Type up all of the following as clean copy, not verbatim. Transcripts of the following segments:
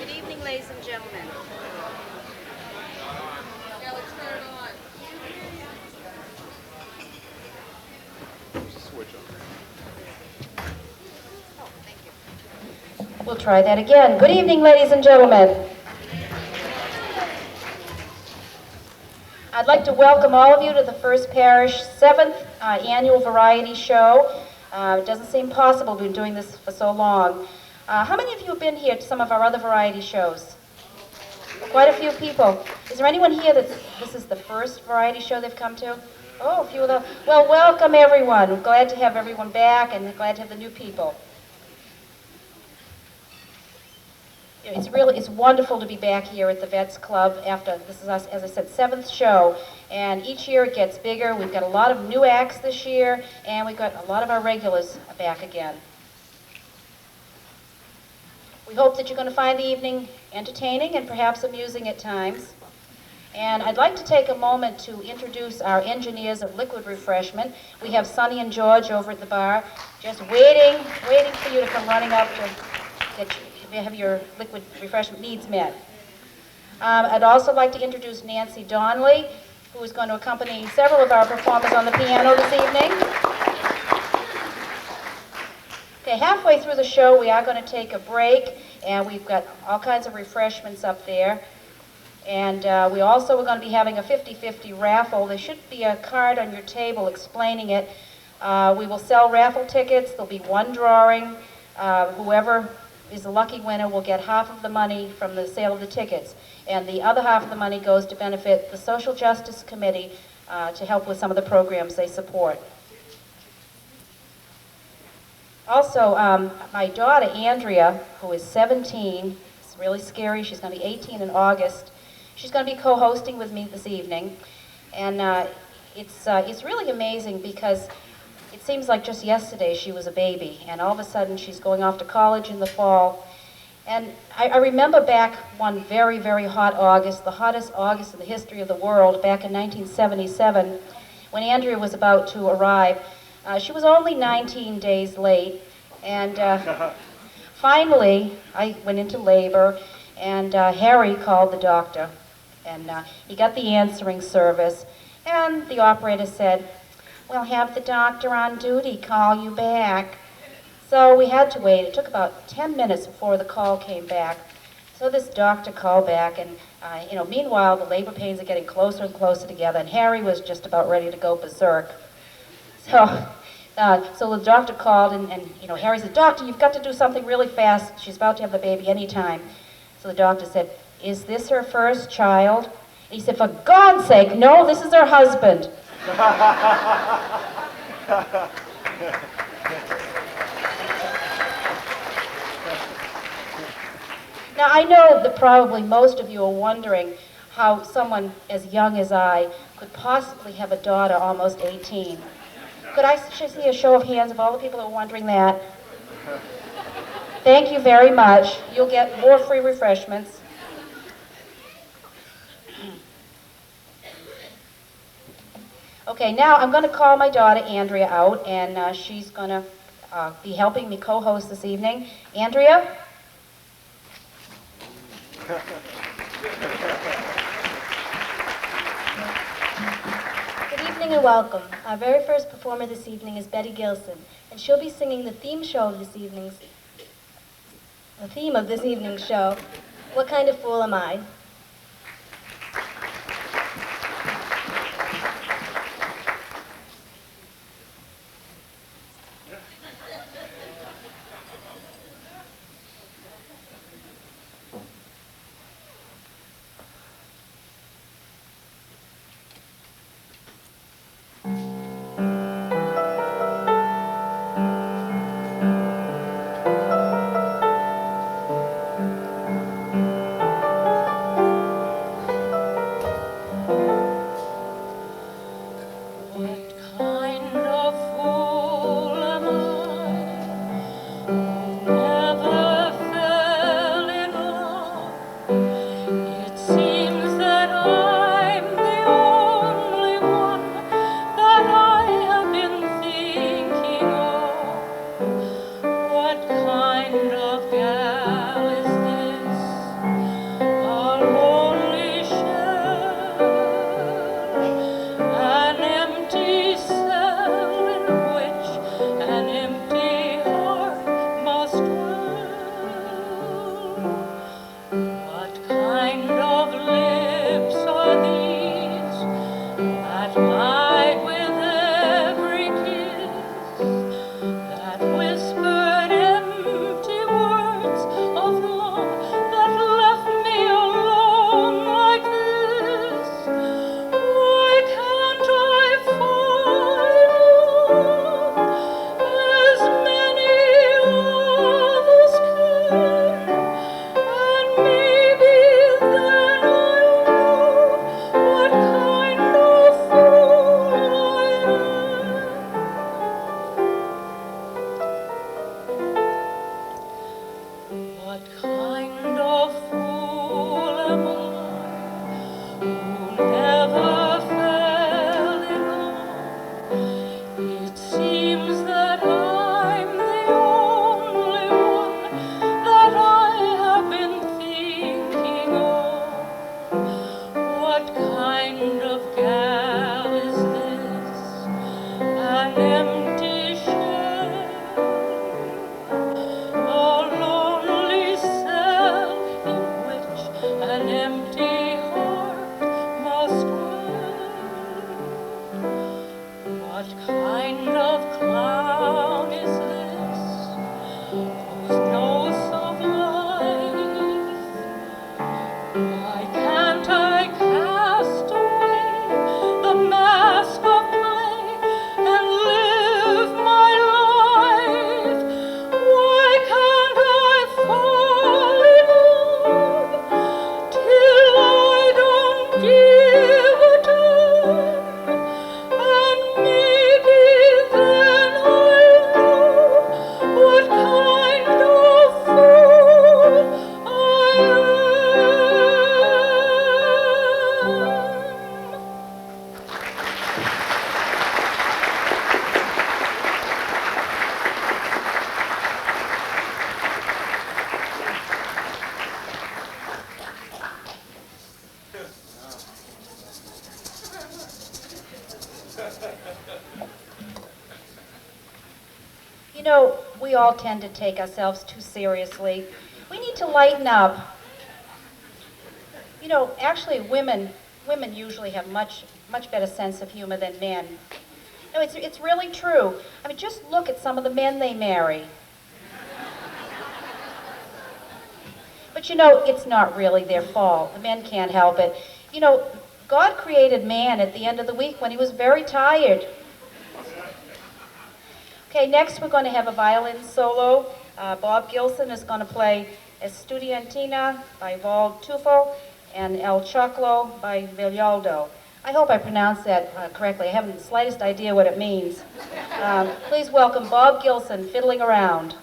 Evening, ladies and gentlemen. Now let's turn it on. Switch on. Oh, thank you. We'll try that again. Good evening, ladies and gentlemen. I'd like to welcome all of you to the First Parish 7th Annual Variety Show. It doesn't seem possible we've been doing this for so long. How many of you have been here to some of our other variety shows? Quite a few people. Is there anyone here that this is the first variety show they've come to? Oh, a few of them. Well, welcome everyone. We're glad to have everyone back and glad to have the new people. It's wonderful to be back here at the Vets Club after, this is us, as I said, 7th show. And each year it gets bigger. We've got a lot of new acts this year, and we've got a lot of our regulars back again. We hope that you're going to find the evening entertaining and perhaps amusing at times. And I'd like to take a moment to introduce our engineers of liquid refreshment. We have Sonny and George over at the bar, just waiting for you to come running up to have your liquid refreshment needs met. I'd also like to introduce Nancy Donnelly, who is going to accompany several of our performers on the piano this evening. Okay, halfway through the show, we are going to take a break, and we've got all kinds of refreshments up there. And we also are going to be having a 50-50 raffle. There should be a card on your table explaining it. We will sell raffle tickets. There'll be one drawing. Whoever is the lucky winner will get half of the money from the sale of the tickets. And the other half of the money goes to benefit the Social Justice Committee to help with some of the programs they support. Also, my daughter, Andrea, who is 17, it's really scary, she's going to be 18 in August. She's going to be co-hosting with me this evening. And it's really amazing because it seems like just yesterday she was a baby, and all of a sudden she's going off to college in the fall. And I remember back one very, very hot August, the hottest August in the history of the world, back in 1977, when Andrea was about to arrive. She was only 19 days late, and finally I went into labor, and Harry called the doctor, and he got the answering service, and the operator said, "We'll have the doctor on duty call you back." So we had to wait. It took about 10 minutes before the call came back. So this doctor called back, and meanwhile the labor pains are getting closer and closer together, and Harry was just about ready to go berserk. So the doctor called, and Harry said, "Doctor, you've got to do something really fast. She's about to have the baby any time." So the doctor said, "Is this her first child?" And he said, "For God's sake, no, this is her husband." Now, I know that probably most of you are wondering how someone as young as I could possibly have a daughter almost 18. Could I see a show of hands of all the people that are wondering that? Thank you very much. You'll get more free refreshments. Okay, now I'm going to call my daughter Andrea out, and she's going to be helping me co-host this evening. Andrea? Good evening and welcome. Our very first performer this evening is Betty Gilson, and she'll be singing the theme of this evening's show, "What Kind of Fool Am I?" What kind of fool am I who never fell in love? It seems that I'm the only one that I have been thinking of. What kind of gal is this? An empty shell, a lonely cell in which an empty heart must dwell. What kind of clown is this whose knows of life? Why can't I cast away the mask of clay and live my life? Why can't I fall in love till I don't give a damn? And maybe then I'll know what kind of fool I am. You know, we all tend to take ourselves too seriously. We need to lighten up. You know, actually, women usually have much better sense of humor than men. No, it's really true. I mean, just look at some of the men they marry. But you know, it's not really their fault. The men can't help it. You know, God created man at the end of the week when he was very tired. Okay, next we're going to have a violin solo. Bob Gilson is going to play Estudiantina by Val Tufo and El Choclo by Villaldo. I hope I pronounced that correctly. I haven't the slightest idea what it means. Please welcome Bob Gilson, fiddling around.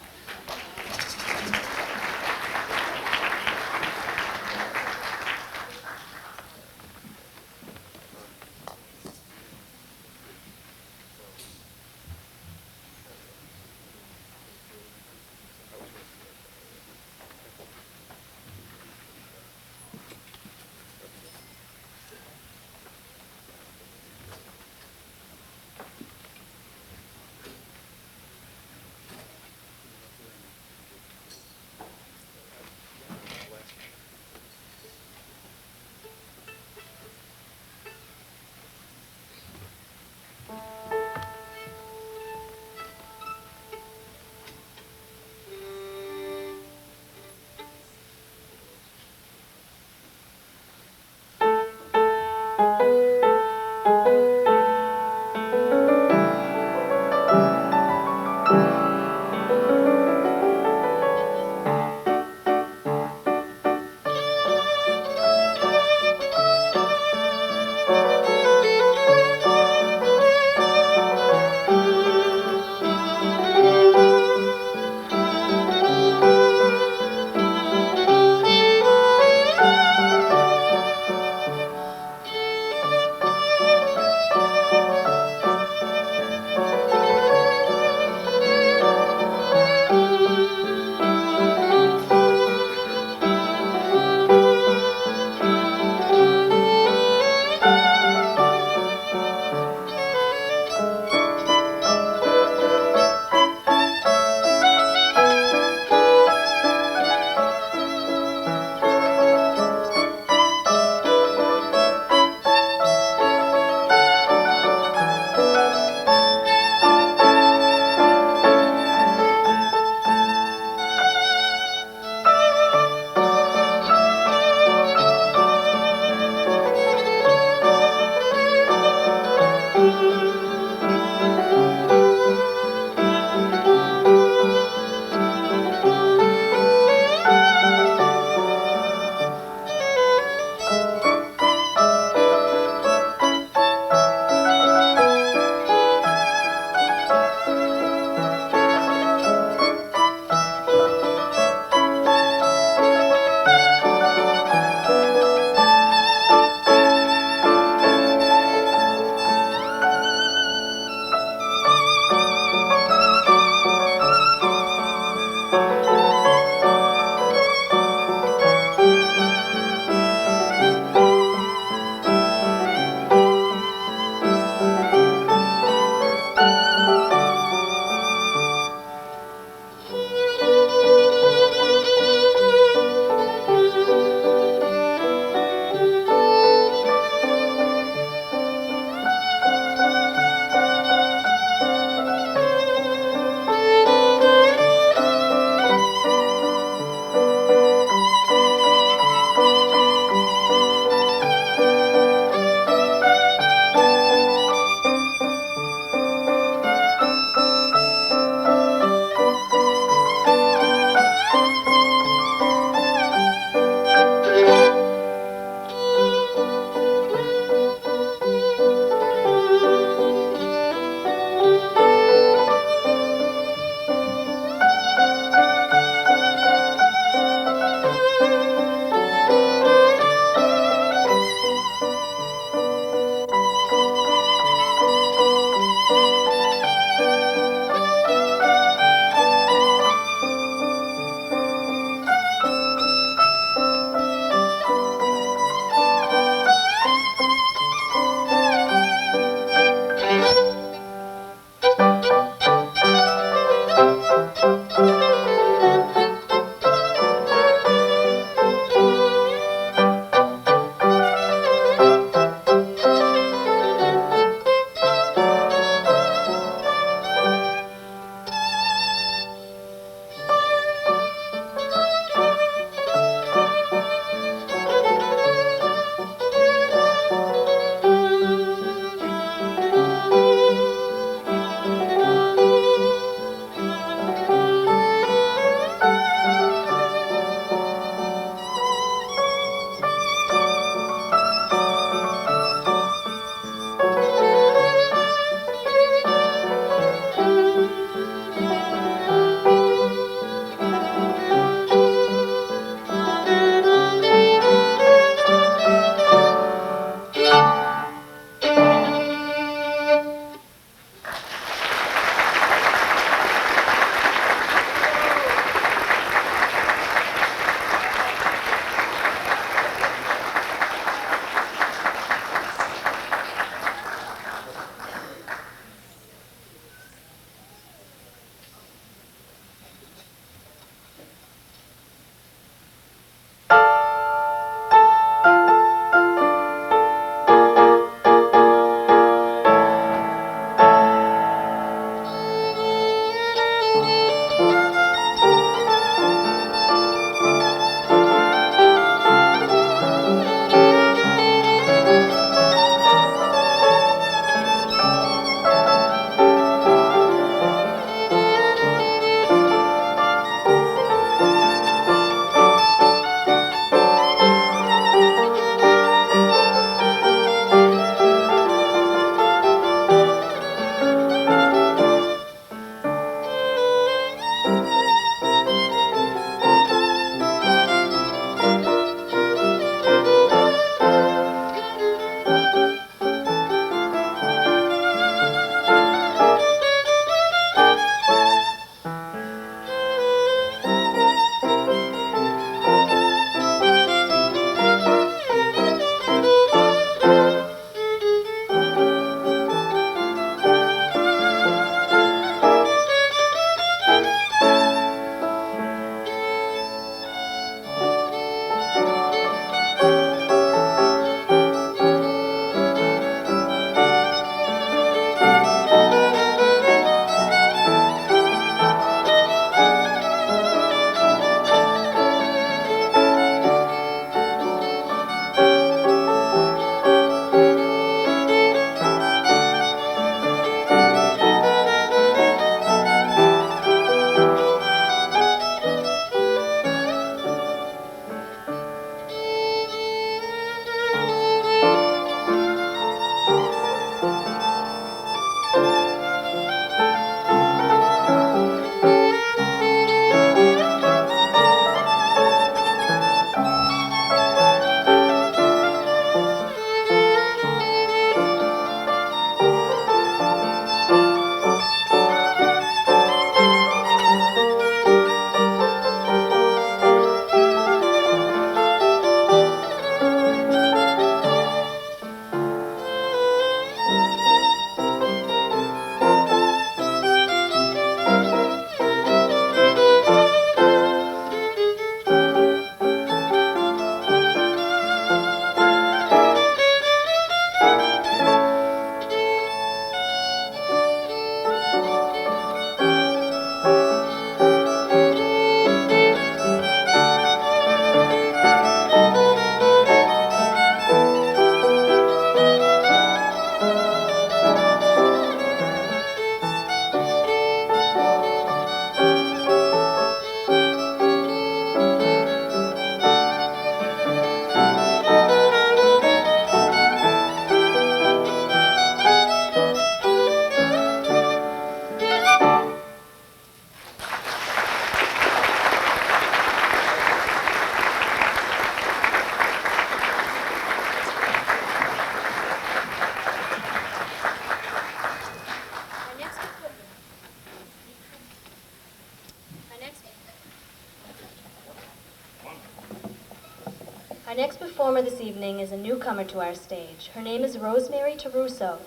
Our next performer this evening is a newcomer to our stage. Her name is Rosemary Taruso,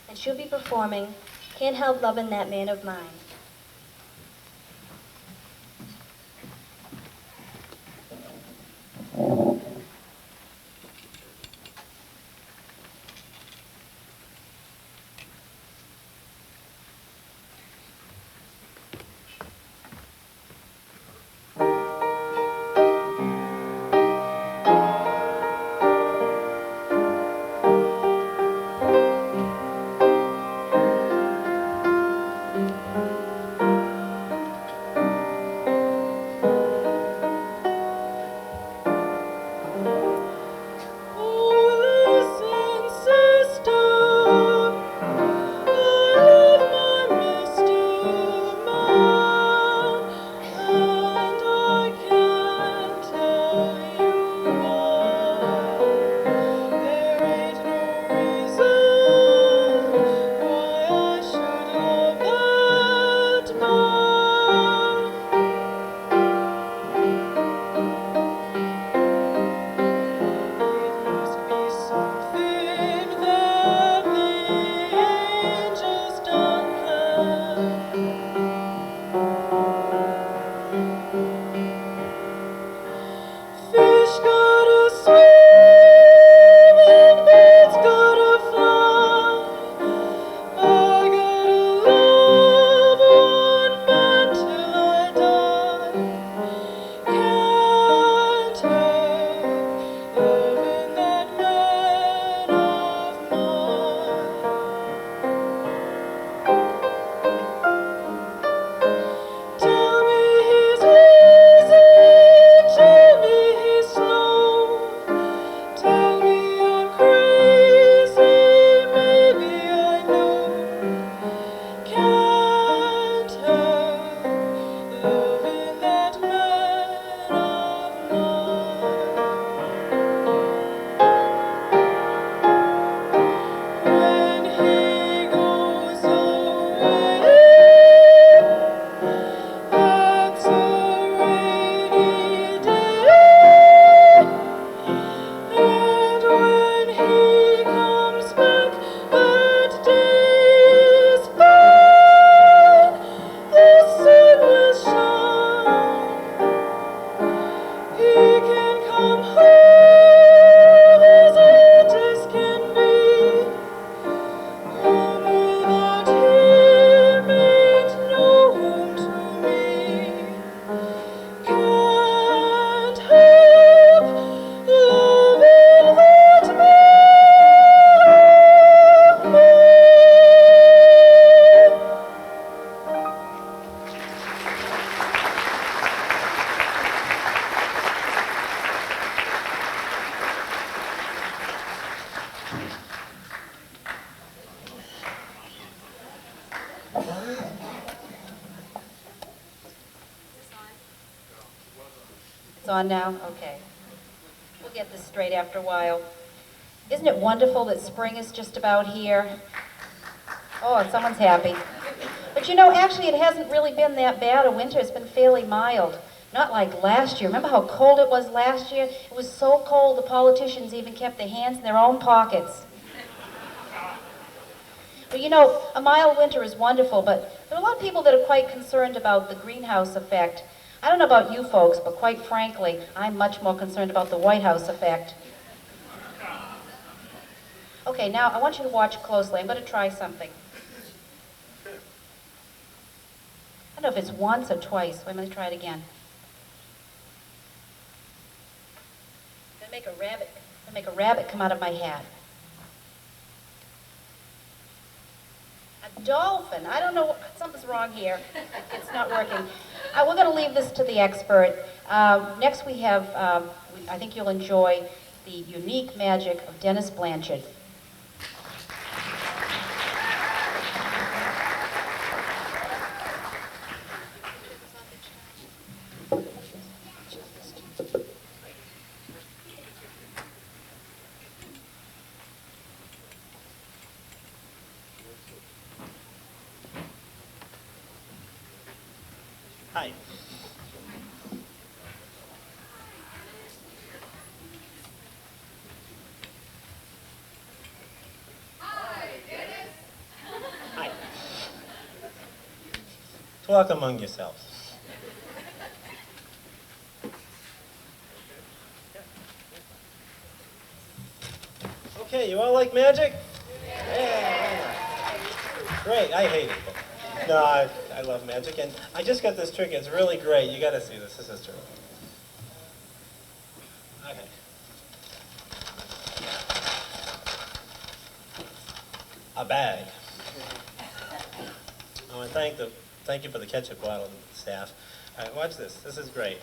and she'll be performing Can't Help Lovin' That Man of Mine. It's on now? Okay. We'll get this straight after a while. Isn't it wonderful that spring is just about here? Oh, someone's happy. But you know, actually it hasn't really been that bad a winter. It's been fairly mild. Not like last year. Remember how cold it was last year? It was so cold the politicians even kept their hands in their own pockets. But you know, a mild winter is wonderful, but there are a lot of people that are quite concerned about the greenhouse effect. I don't know about you folks, but quite frankly, I'm much more concerned about the White House effect. Okay, now I want you to watch closely. I'm going to try something. I don't know if it's once or twice. I'm going to try it again. I'm going to make a rabbit come out of my hat. A dolphin. I don't know. Something's wrong here. It's not working. We're going to leave this to the expert. Next we have, I think you'll enjoy the unique magic of Dennis Blanchard. Hi. Talk among yourselves. Okay, you all like magic? Yeah. Great, I hate it. No, I love magic, and I just got this trick. It's really great. You got to see this. This is true. Okay. A bag. I want to thank you for the ketchup bottle, staff. All right, watch this. This is great.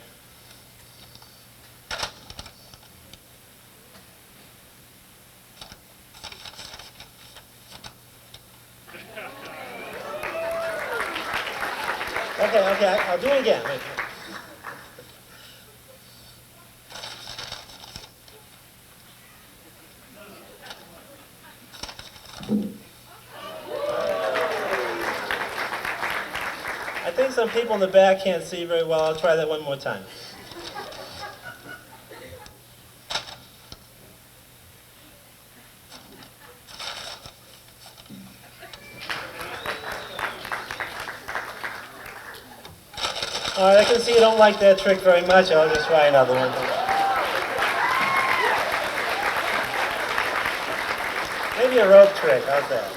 Okay, I'll do it again. Wait. I think some people in the back can't see very well. I'll try that one more time. All right, I can see you don't like that trick very much. I'll just try another one. Maybe a rope trick. How's that?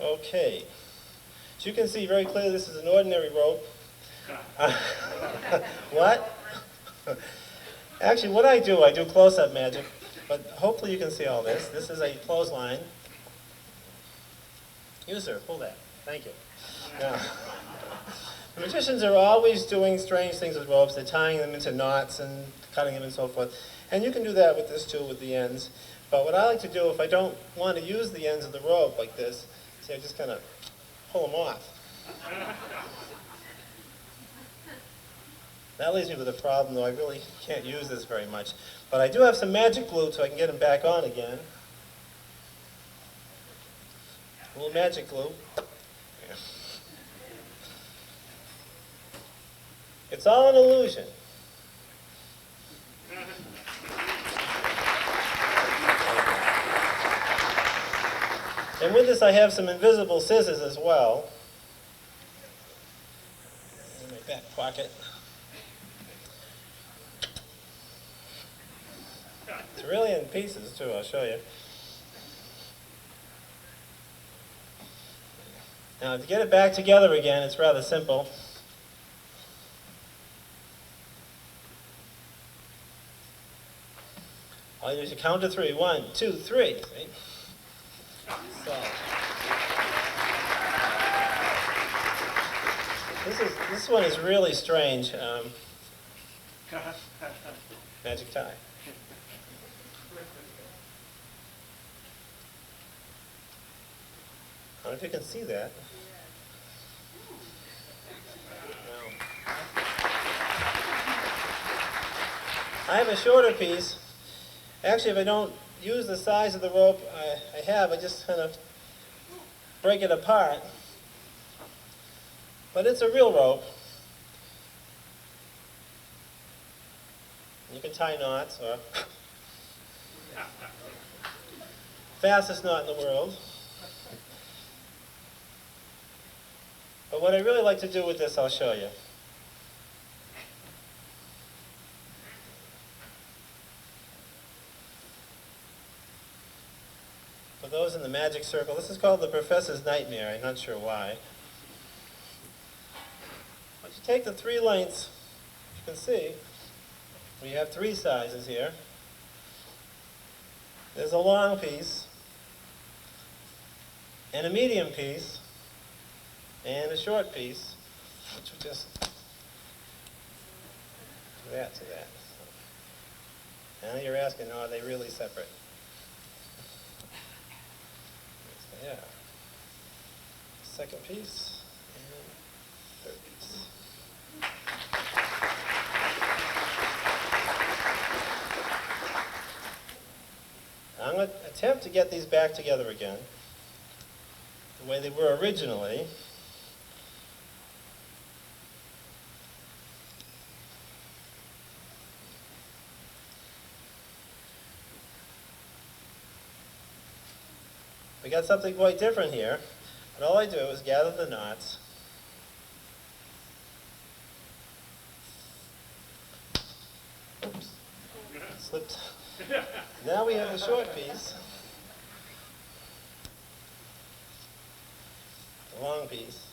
Okay. So you can see very clearly this is an ordinary rope. What? Actually, what I do close-up magic, but hopefully you can see all this. This is a clothesline. User, pull that. Thank you. Now, the magicians are always doing strange things with ropes. They're tying them into knots and cutting them and so forth. And you can do that with this too, with the ends. But what I like to do, if I don't want to use the ends of the rope like this, see, I just kind of pull them off. That leaves me with a problem, though. I really can't use this very much. But I do have some magic glue so I can get them back on again. A little magic glue. Yeah. It's all an illusion. And with this I have some invisible scissors as well. In my back pocket. It's really in pieces too, I'll show you. Now, to get it back together again, it's rather simple. All you do is you count to 3. 1, 2, 3. See? So, this one is really strange. Magic tie. I don't know if you can see that. I have a shorter piece. Actually, if I don't use the size of the rope I just kind of break it apart. But it's a real rope. You can tie knots, or fastest knot in the world. But what I really like to do with this, I'll show you. For those in the magic circle, this is called the Professor's Nightmare. I'm not sure why. But you take the 3 lengths, you can see, we have 3 sizes here. There's a long piece, and a medium piece, and a short piece, which will just do that to that. Now you're asking, are they really separate? Yes, they are. Second piece, and third piece. I'm going to attempt to get these back together again, the way they were originally. we got something quite different here. And all I do is gather the knots. Oops. Slipped. Now we have the short piece. The long piece.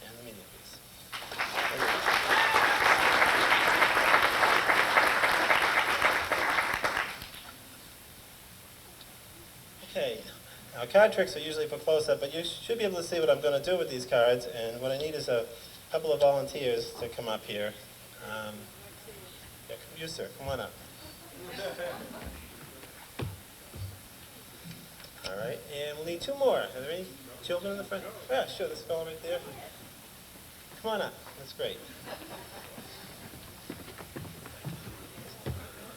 And the medium piece. Okay, now card tricks are usually for close-up, but you should be able to see what I'm going to do with these cards, and what I need is a couple of volunteers to come up here. Yeah, you sir, come on up. All right, and we'll need two more. Are there any children in the front? Yeah, sure, this fellow right there. Come on up, that's great.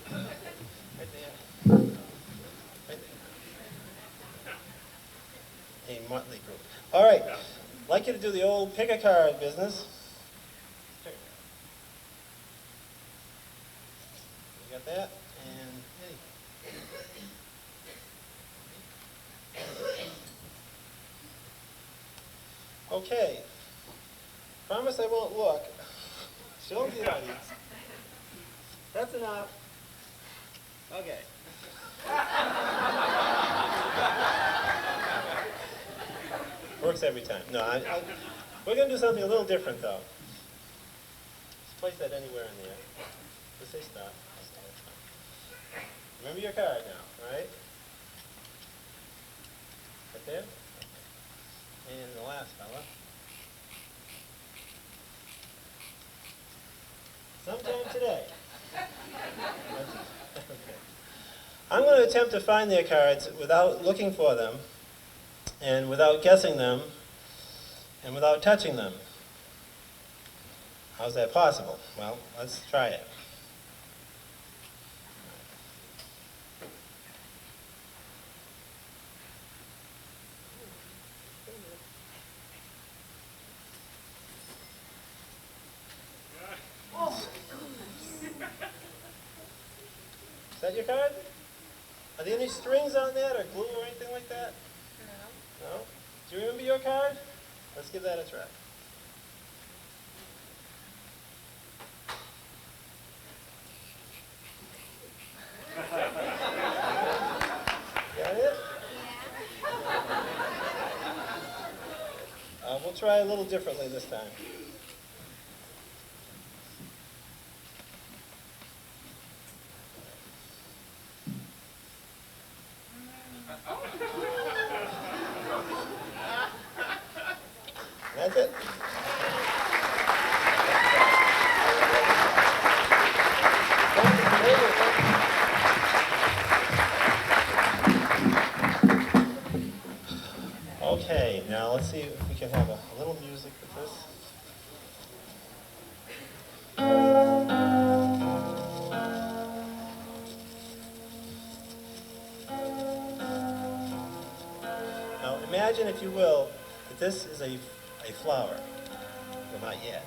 Right there. Right there. A motley group. All right, I'd like you to do the old pick a card business. You got that? And hey. Okay. Promise I won't look. Show the audience. That's enough. Okay. Works every time. No, we're going to do something a little different, though. Just place that anywhere in there. Just say stop. Remember your card now, all right? Right there? And the last fella. Sometime today. Okay. I'm going to attempt to find their cards without looking for them, and without guessing them, and without touching them. How's that possible? Well, let's try it. Is that your card? Are there any strings on that or glue or anything like that? No. No? Do you remember your card? Let's give that a try. Got it? We'll try a little differently this time. That's it. Okay, now let's see if we can have a little music with this. Now imagine, if you will, that this is a flower. Well, not yet.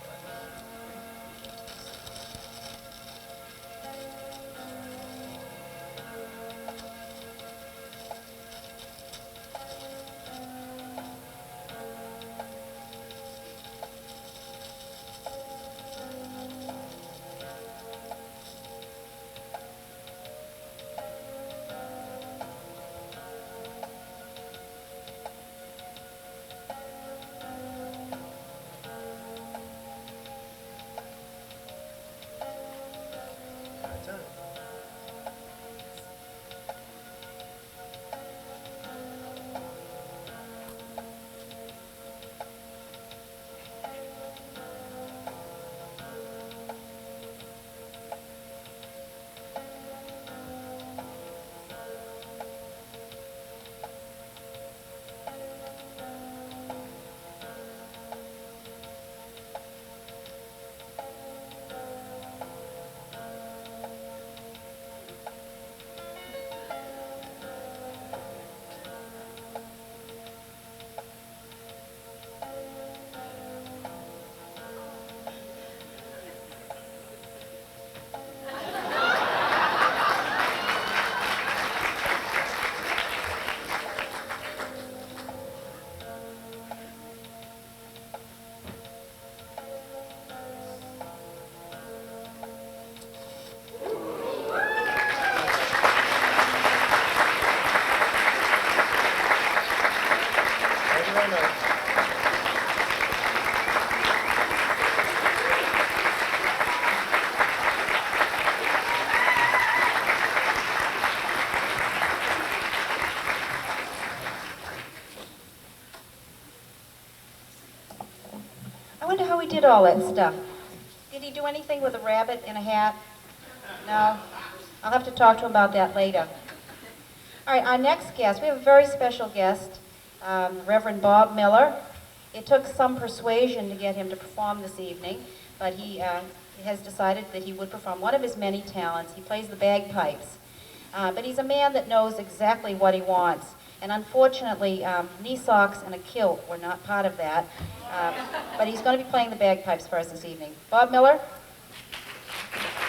I wonder how he did all that stuff. Did he do anything with a rabbit in a hat? No? I'll have to talk to him about that later. All right, our next guest, we have a very special guest, Reverend Bob Miller. It took some persuasion to get him to perform this evening, but he has decided that he would perform one of his many talents. He plays the bagpipes. But he's a man that knows exactly what he wants. And unfortunately, knee socks and a kilt were not part of that. But he's going to be playing the bagpipes for us this evening. Bob Miller? Thank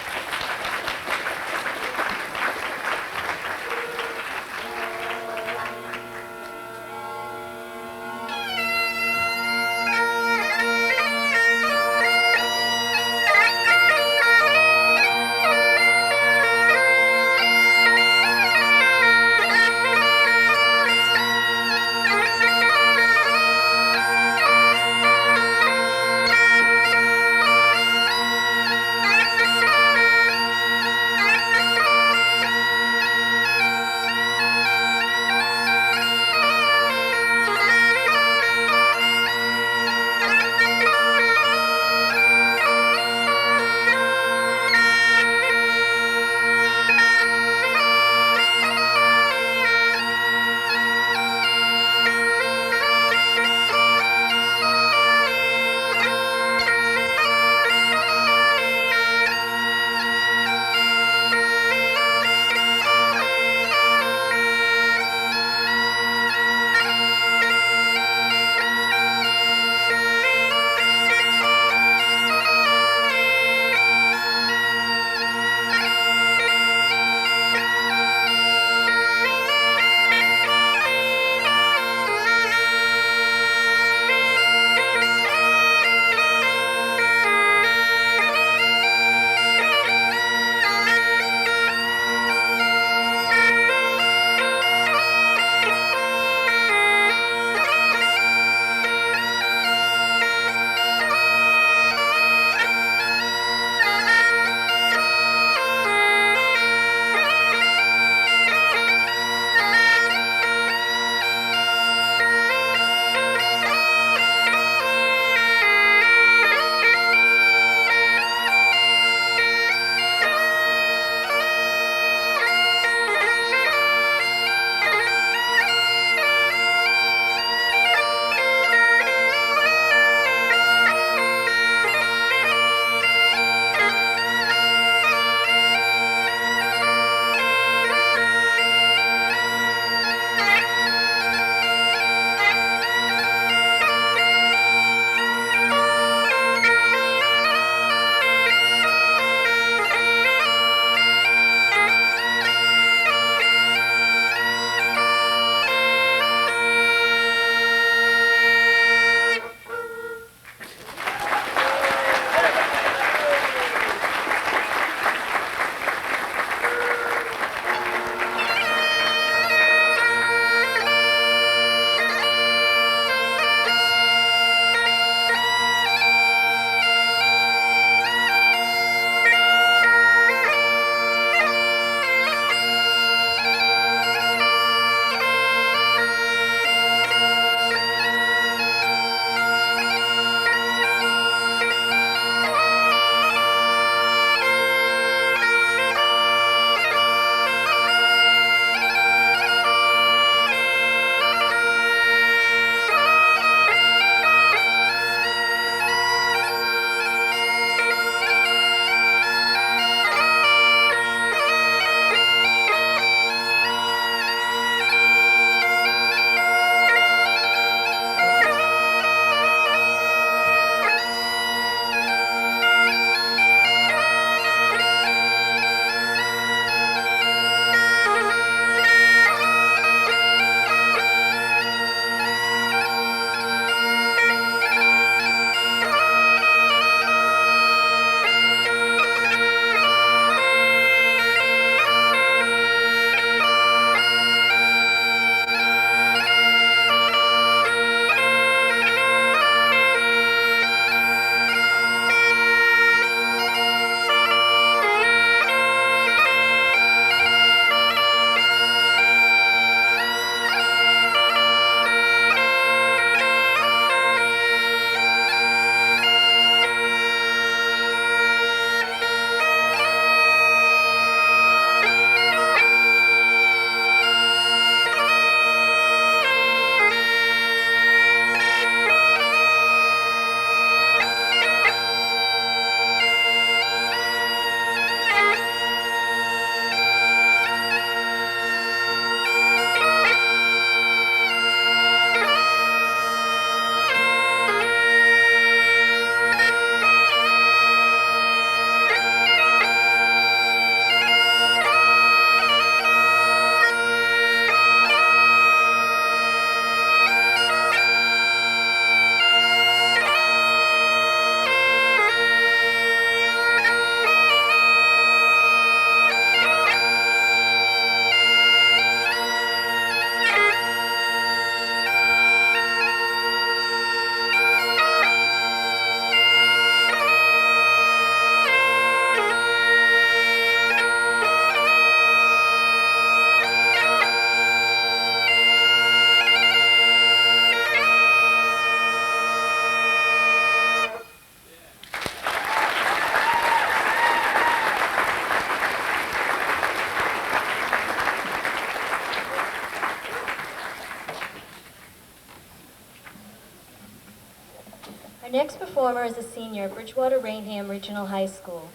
performer is a senior at Bridgewater Rainham Regional High School.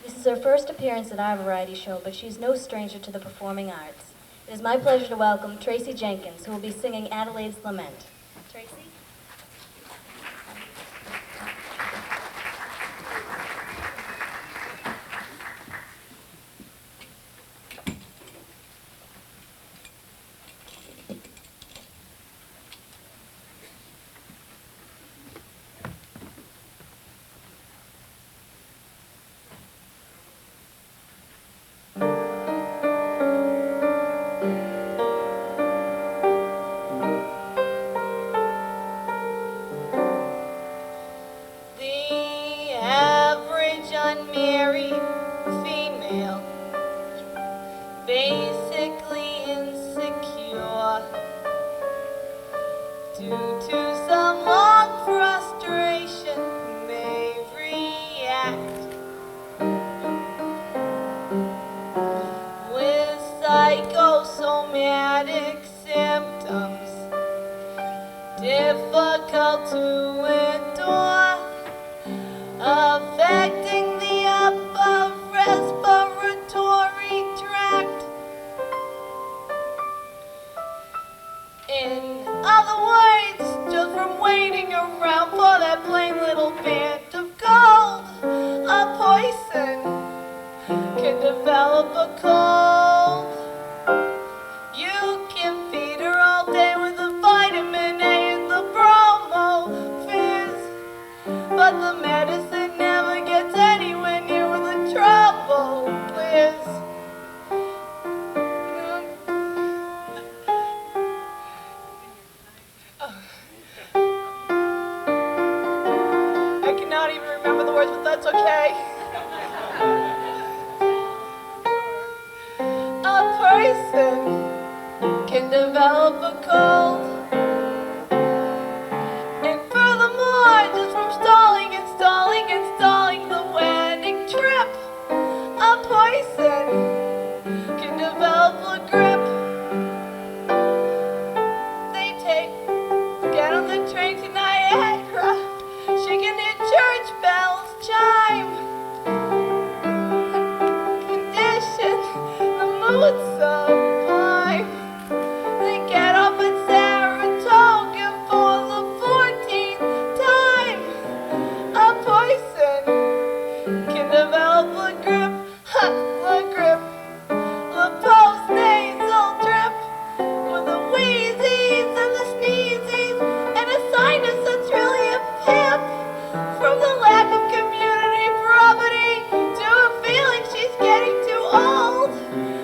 This is her first appearance at our variety show, but she's no stranger to the performing arts. It is my pleasure to welcome Tracy Jenkins, who will be singing Adelaide's Lament. Tracy? The average unmarried female, basically insecure, due to some long frustration, may react with psychosomatic symptoms, difficult to endure, affecting the upper respiratory tract. In other words, just from waiting around for that plain little bit of gold, a poison can develop a cold. You can feed her all day with the vitamin A and the bromo fizz, but the medicine never gets anywhere near where the trouble is. I cannot even remember the words, but that's okay. A person can develop a cold. And furthermore, just from stalling the wedding trip, a poison can develop a grip. They get on the train to Niagara, she can hear church bells chime. Condition, the mood sublime. They get off at Saratoga for the 14th time. A poison can develop a grip, the grip, the post-nasal drip, with the wheezies and the sneezies, and a sinus that's really a pip, from the lack of community property to a feeling she's getting too old.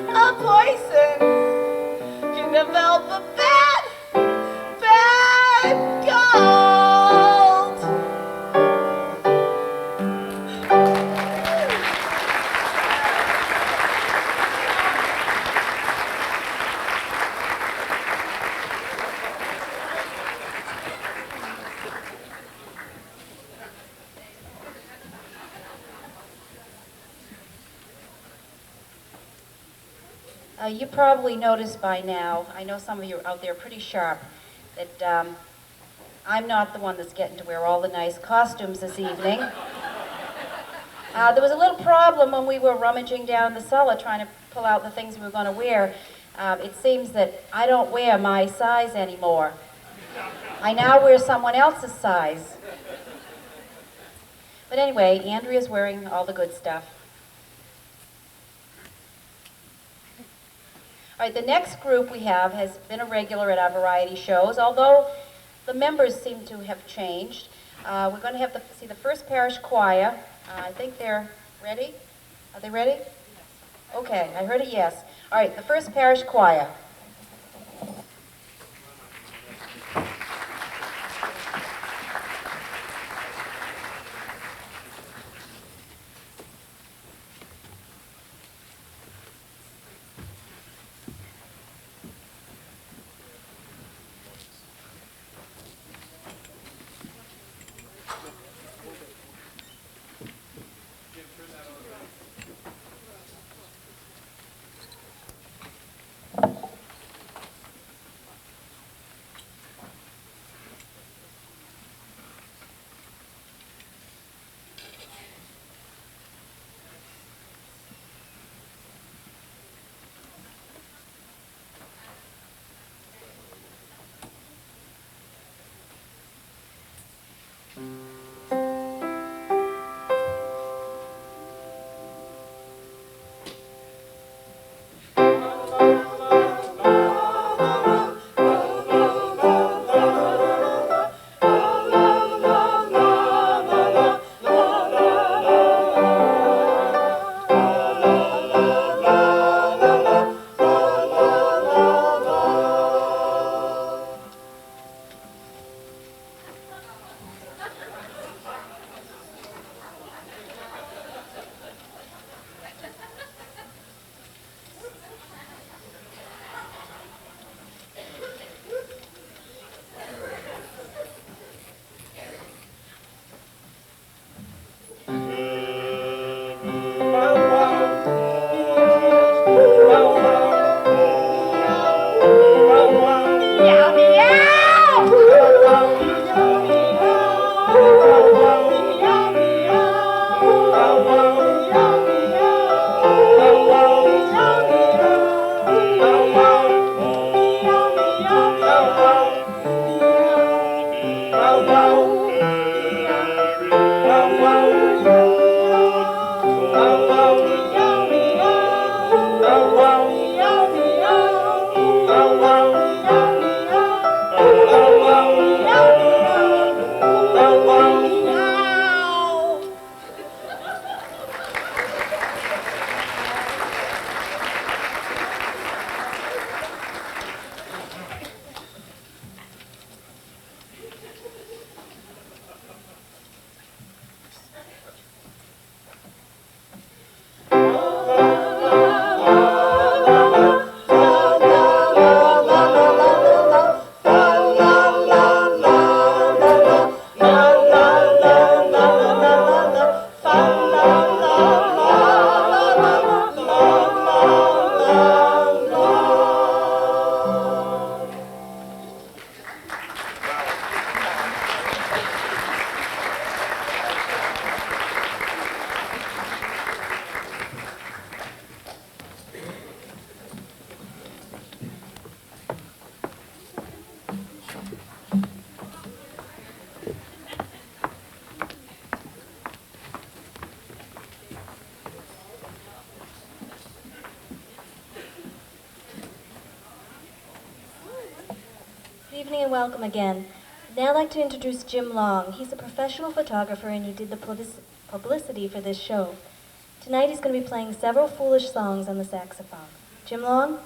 A poison can develop a bad cold. You probably noticed by now, I know some of you out there are pretty sharp, that I'm not the one that's getting to wear all the nice costumes this evening. There was a little problem when we were rummaging down the cellar trying to pull out the things we were going to wear. It seems that I don't wear my size anymore. I now wear someone else's size. But anyway, Andrea's wearing all the good stuff. All right, the next group we have has been a regular at our variety shows, although the members seem to have changed. We're going to have see the First Parish Choir. I think they're ready. Are they ready? Okay, I heard a yes. All right, the First Parish Choir. evening and welcome again. I'd now like to introduce Jim Long. He's a professional photographer and he did the publicity for this show. Tonight he's going to be playing several foolish songs on the saxophone. Jim Long?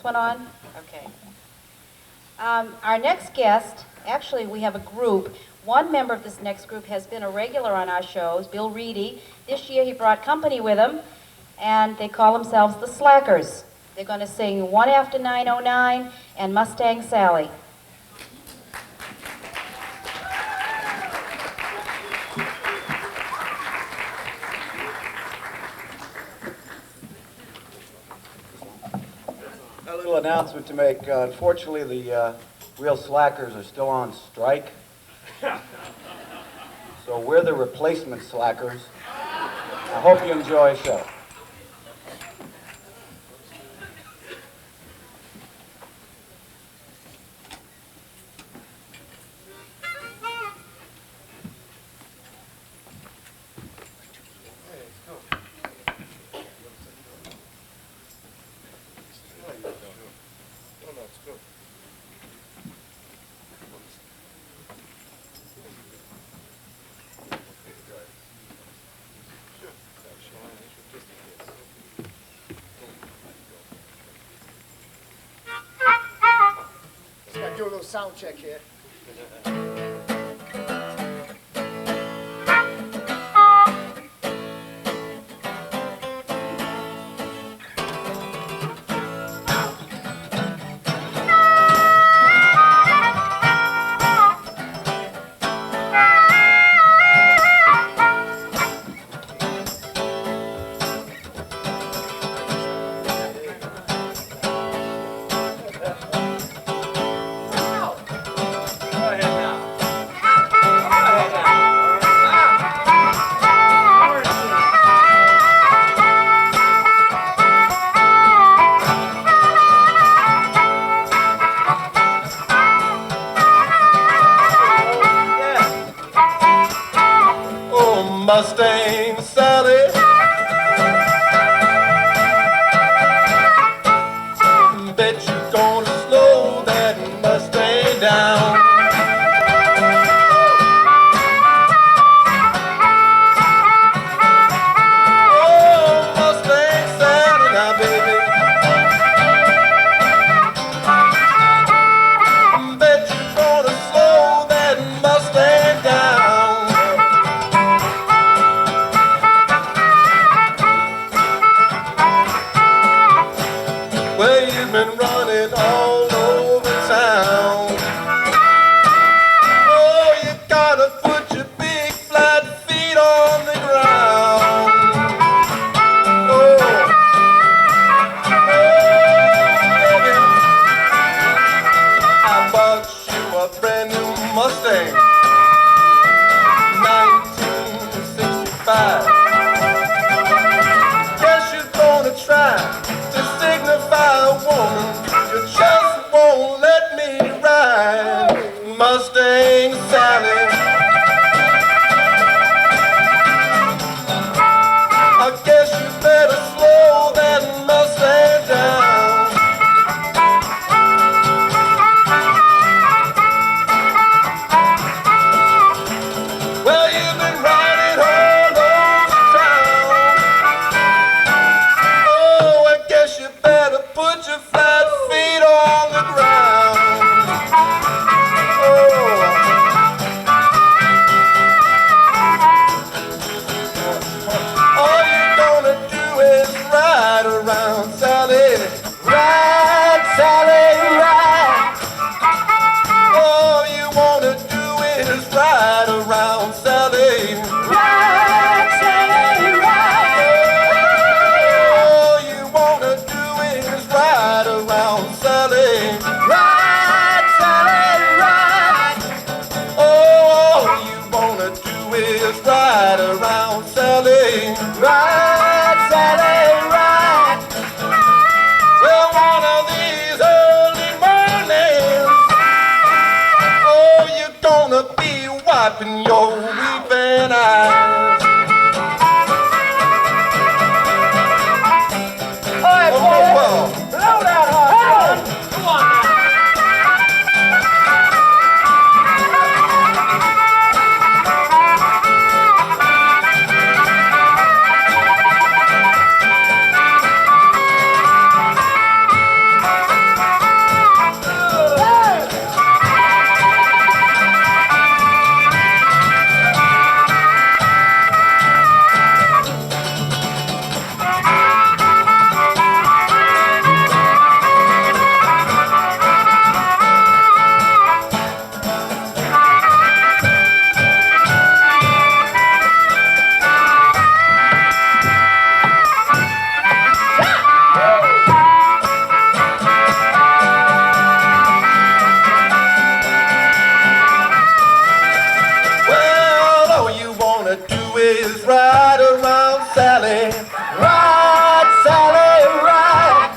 one on? Okay. Our next guest, actually we have a group. One member of this next group has been a regular on our shows, Bill Reedy. This year he brought company with him, and they call themselves the Slackers. They're going to sing One After 909 and Mustang Sally. A little announcement to make. Unfortunately, the real slackers are still on strike. So we're the replacement slackers. I hope you enjoy the show. Do a little sound check here. Mustang Sally, bet you're gonna slow that Mustang down. Oh, Mustang Sally now, baby, bet you're gonna slow that Mustang down. Well, you've been running all over town. Oh, you gotta put your big flat feet on the ground. Oh, baby, I bought you a brand new Mustang, 1965. Guess you're gonna try to signify a woman, you just won't let me ride. Mustang Sally, I guess you better slow that Mustang down. Well, you've been riding all over town. Oh, I guess you better put your flat feet on the ground. All you're gonna do is ride around, Sally. Ride, Sally, ride. All you wanna do is ride around, Sally. Ride, Sally, ride. All you wanna do is ride around, Sally. Ride, Sally, ride. All you wanna do is ride around, Sally. Ride, Sally, ride. Well, one of these early mornings, oh, you're gonna be wiping your weeping eyes. All right, Oh, well. blow that horn. Come on now. ride around Sally. Ride, Sally, ride.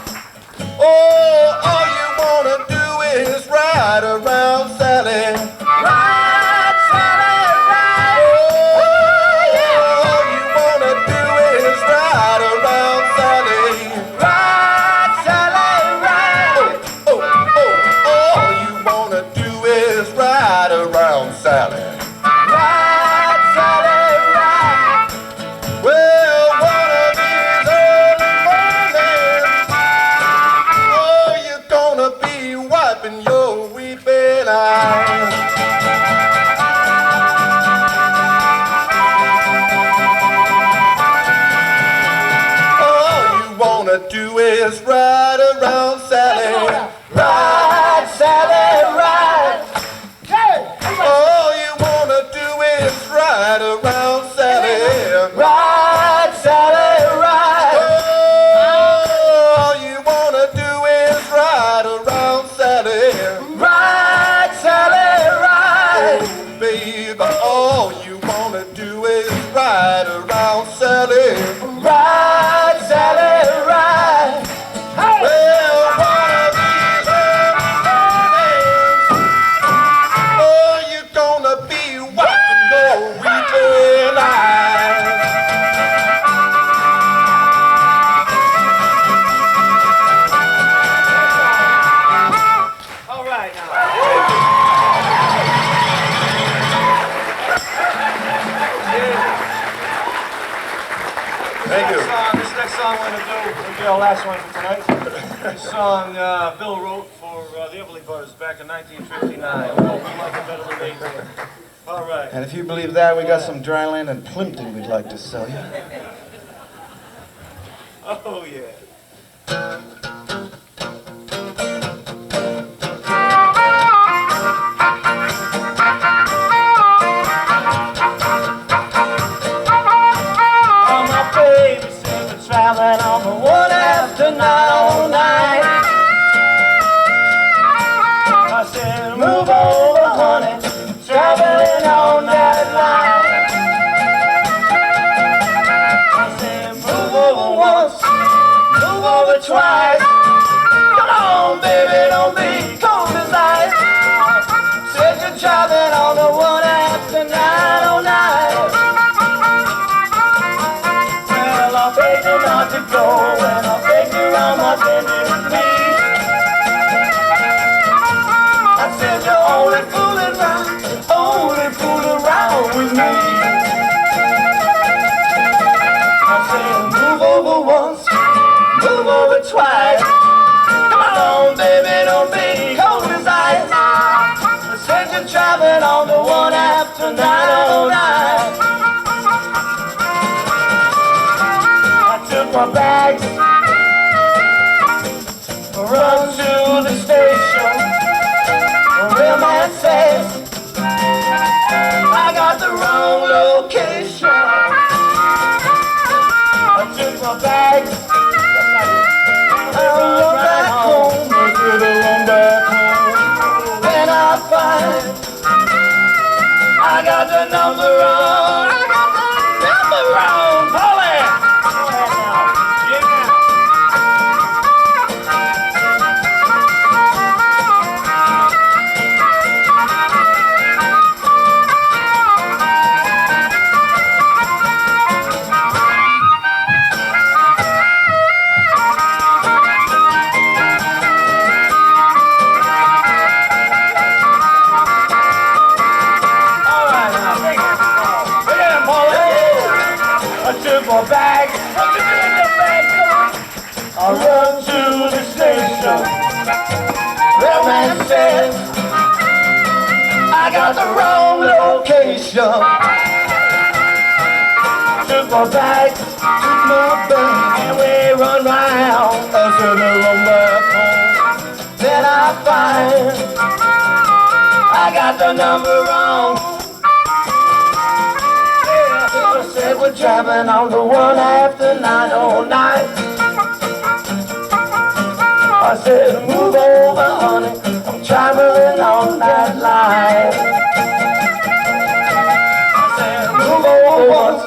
Oh, all you wanna do is ride around Sally. Ride, Sally, ride. Oh, all you wanna do is ride around Sally. Ride, Sally, ride. Oh, all you wanna do is ride around Sally. Ride, Sally, ride. Well, one of these early mornings, oh, you're gonna be wiping your weeping eyes. All you wanna do is ride around Sally. Ride, Sally, ride. All you wanna do is ride around Sally. Ride, Sally, ride. Oh, all you wanna do is ride around Sally. Ride, Sally, ride. Oh, baby, all you wanna do is ride around Sally. Ride, Sally, ride. Well, one of these early mornings, oh, you're gonna be wiping your weeping eyes. All right now. Thank you. This next song we're going to do will be our last one for tonight. This song Bill wrote for the Everly Brothers back in 1959. We hope you like it better than they did. All right. And if you believe that, we got some dry land in Plimpton we'd like to sell you. Oh, yeah. Oh, my baby said we're traveling on the one after 909. I said, move over, honey, traveling on that line. I said, move over once, move over twice. Come on, baby, don't be cold as ice. Said you're traveling on the one after 909. Well, I begged you not to go, and I begged you on my bended knee. I said you're only fooling around with me. I said move over once, move over twice. Come on, baby, don't be cold as ice. I said you're traveling on the one after 909. I took my bags, run to the station. Real man says I got the wrong location. I took my bags, I run back home, I took a run back home. Then I find I got the number wrong. Polly! Yeah. My bag, what you do in your bag, I run to the station. The man says I got the wrong location. Took my bag, and we run round to the run back home. Then I find I got the number wrong. I said we're driving on the one after 909. I said move over, honey, I'm traveling on that line. I said move over once,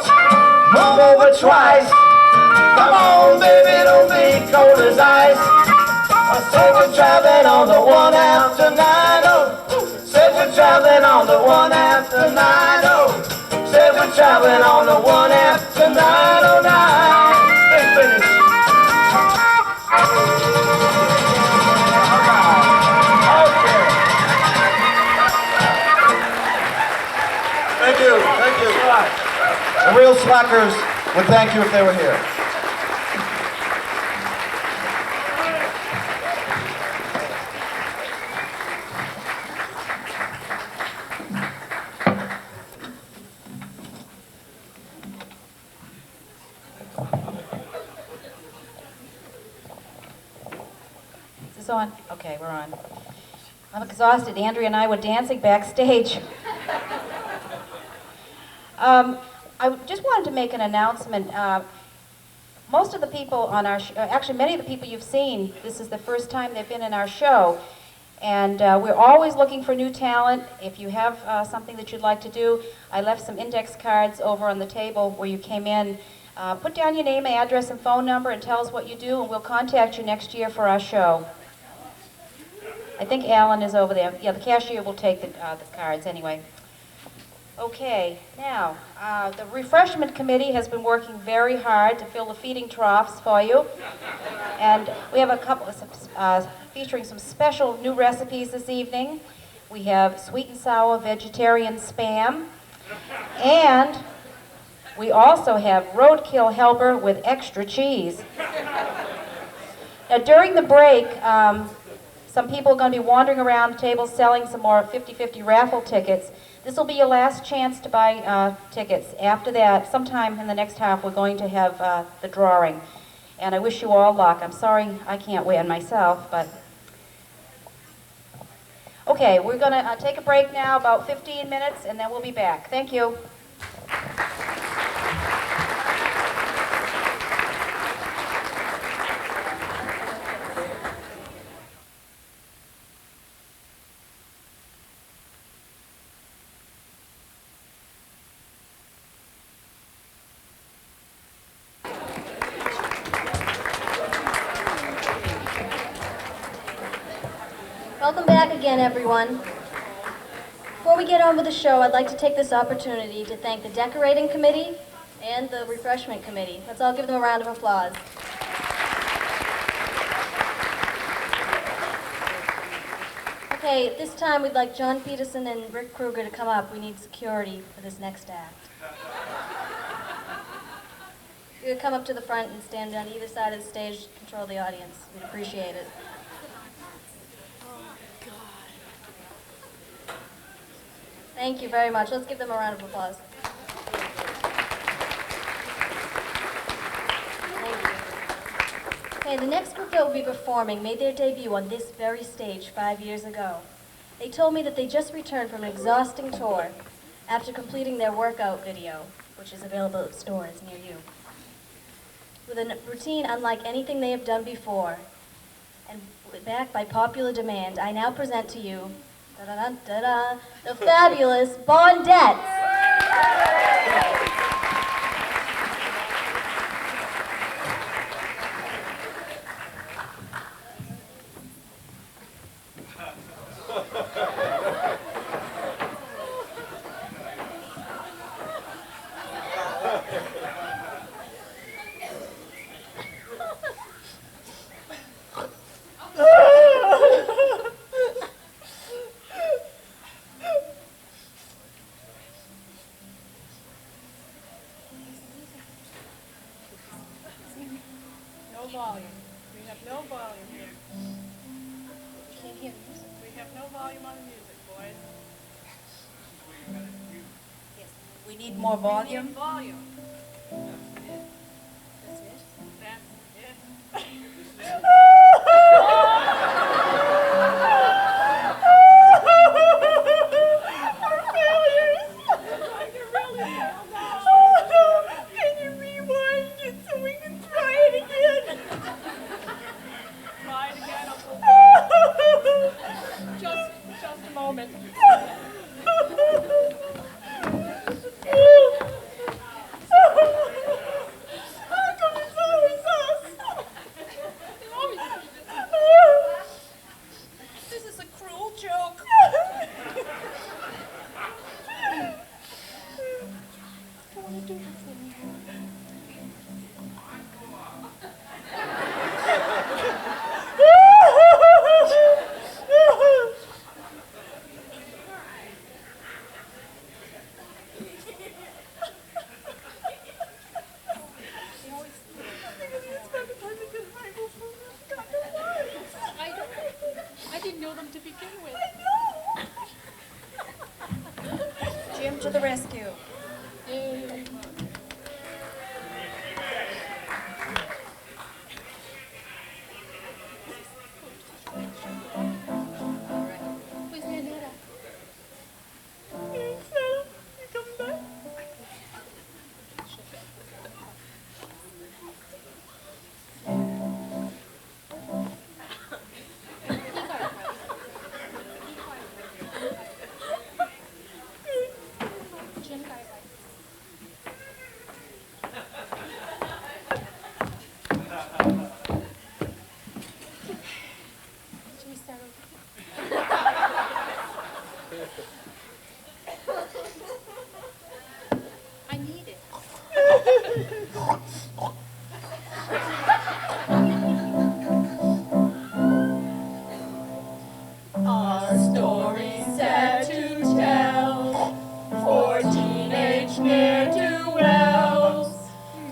traveling on the one after 90. Said we're traveling on the one after 90. Said we're traveling on the one after 909. Let's finish. Okay. Thank you, thank you. The real slackers would thank you if they were here. Is this on? Okay, we're on. I'm exhausted. Andrea and I were dancing backstage. I just wanted to make an announcement. Most of the people on our actually many of the people you've seen, this is the first time they've been in our show. And we're always looking for new talent. If you have something that you'd like to do, I left some index cards over on the table where you came in. Put down your name, address, and phone number and tell us what you do, and we'll contact you next year for our show. I think Alan is over there. Yeah, the cashier will take the cards anyway. Okay, now, the refreshment committee has been working very hard to fill the feeding troughs for you. And we have a couple of, featuring some special new recipes this evening. We have sweet and sour vegetarian spam. And we also have roadkill helper with extra cheese. Now, during the break, some people are going to be wandering around the table selling some more 50-50 raffle tickets. This will be your last chance to buy tickets. After that, sometime in the next half, we're going to have the drawing. And I wish you all luck. I'm sorry I can't win myself, but... Okay, we're going to take a break now, about 15 minutes, and then we'll be back. Thank you. Welcome back again, everyone. Before we get on with the show, I'd like to take this opportunity to thank the decorating committee and the refreshment committee. Let's all give them a round of applause. Okay, at this time we'd like John Peterson and Rick Kruger to come up. We need security for this next act. You could come up to the front and stand on either side of the stage to control the audience. We'd appreciate it. Thank you very much. Let's give them a round of applause. Thank you. Okay, the next group that will be performing made their debut on this very stage 5 years ago. They told me that they just returned from an exhausting tour after completing their workout video, which is available at stores near you. With a routine unlike anything they have done before, and backed by popular demand, I now present to you da-da-da-da-da, the fabulous Bondettes. No volume. We have no volume here. We can't hear the music. We have no volume on the music, boys. Yes. We need more volume. We need volume. That's it? That's it. to the rescue. I need it. Our story's sad to tell for teenage ne'er-do-wells,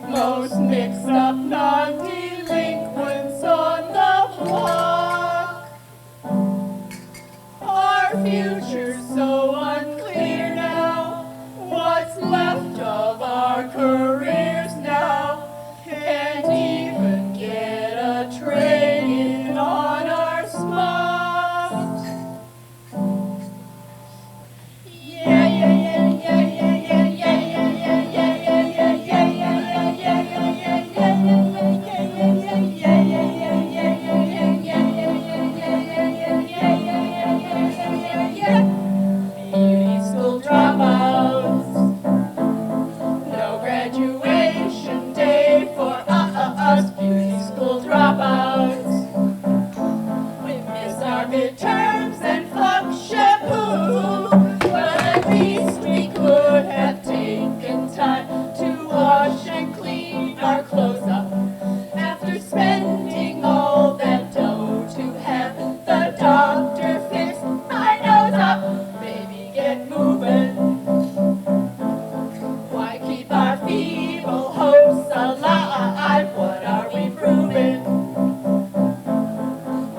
most mixed up non-delinquents on the block. Our future's so unclear now, what's left of our careers now, can't even get a trade-in on our spot. Yeah, yeah, yeah, yeah, yeah, yeah, yeah, yeah, yeah, yeah, yeah, beauty school dropouts, no graduation day for us beauty school dropouts. We miss our midterms and flunk shampoo, but at least we could have taken time to wash and clean our clothes up after spending all that dough to have the doctor fix my nose up. Baby, get moving. Why keep our feeble hopes alive? What are we proving?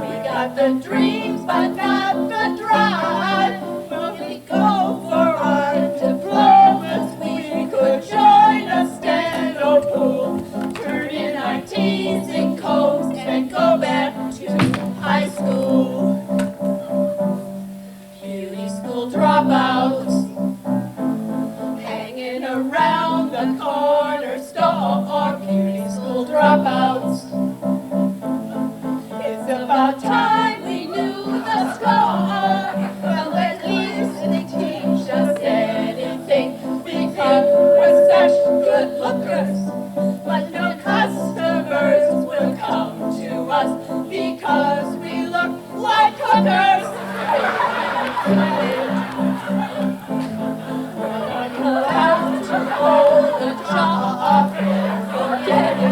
We got the dreams, but not the drive. When we go for our diplomas, we could join a stand-up pool, turn in our teasing coats, and go back to high school. Beauty school dropouts, hanging around the corner store. Beauty school dropouts. It's about time we knew the score. Well, at least they teach us anything, because we're such good lookers. But no customers will come to us because we look like hookers. We'll have to hold the job, forget it.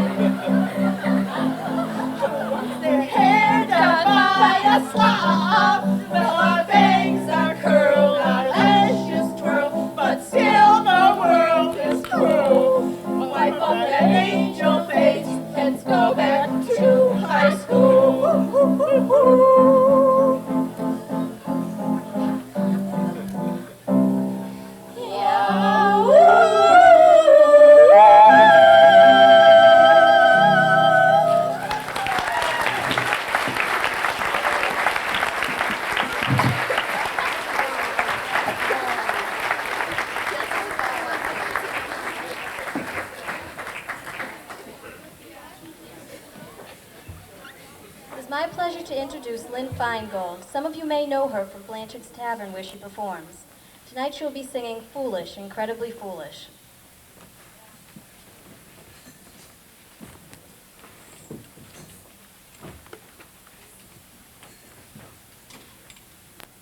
Their hair done by a slob. Well, our bangs are curled, our lashes twirl, but still the world is cruel. Wipe off that angel face, let's go back to high school. It is my pleasure to introduce Lynn Feingold. Some of you may know her from Blanchard's Tavern, where she performs. Tonight she'll be singing Foolish, Incredibly Foolish.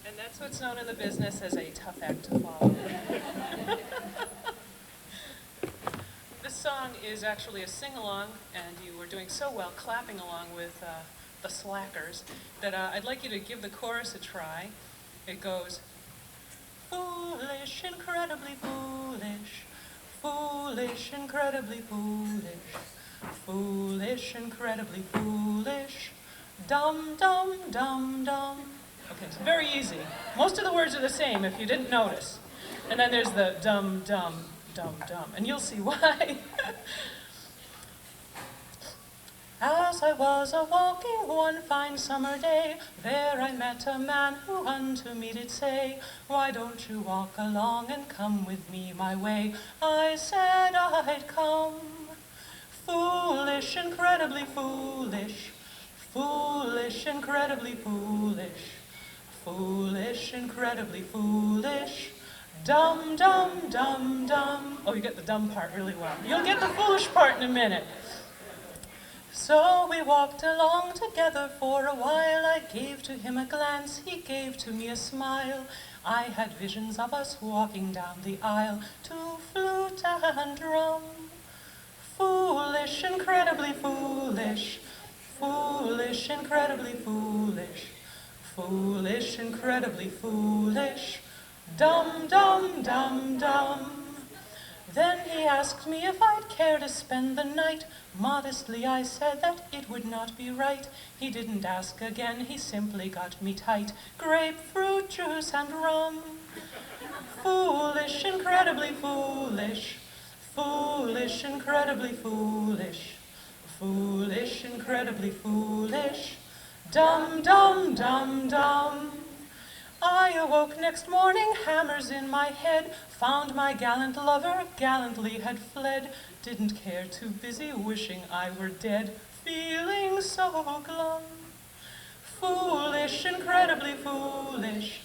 And that's what's known in the business as a tough act to follow. This song is actually a sing-along, and you were doing so well clapping along with the slackers that I'd like you to give the chorus a try. It goes, foolish, incredibly foolish, foolish, incredibly foolish, foolish, incredibly foolish, dum, dum, dum, dum. Okay, it's very easy. Most of the words are the same if you didn't notice. And then there's the dum, dum, dum, dum. And you'll see why. As I was a-walking one fine summer day, there I met a man who unto me did say, "Why don't you walk along and come with me my way?" I said I'd come. Foolish, incredibly foolish, foolish, incredibly foolish, foolish, incredibly foolish, dum, dum, dum, dum. Oh, you get the dumb part really well. You'll get the foolish part in a minute. So we walked along together for a while. I gave to him a glance, he gave to me a smile. I had visions of us walking down the aisle to flute and drum. Foolish, incredibly foolish, foolish, incredibly foolish, foolish, incredibly foolish, dum, dum, dum, dum. Then he asked me if I'd care to spend the night. Modestly I said that it would not be right. He didn't ask again, he simply got me tight. Grapefruit juice and rum. Foolish, incredibly foolish, foolish, incredibly foolish, foolish, incredibly foolish, dum, dum, dum, dum. I awoke next morning, hammers in my head, found my gallant lover gallantly had fled, didn't care, too busy wishing I were dead, feeling so glum. Foolish, incredibly foolish,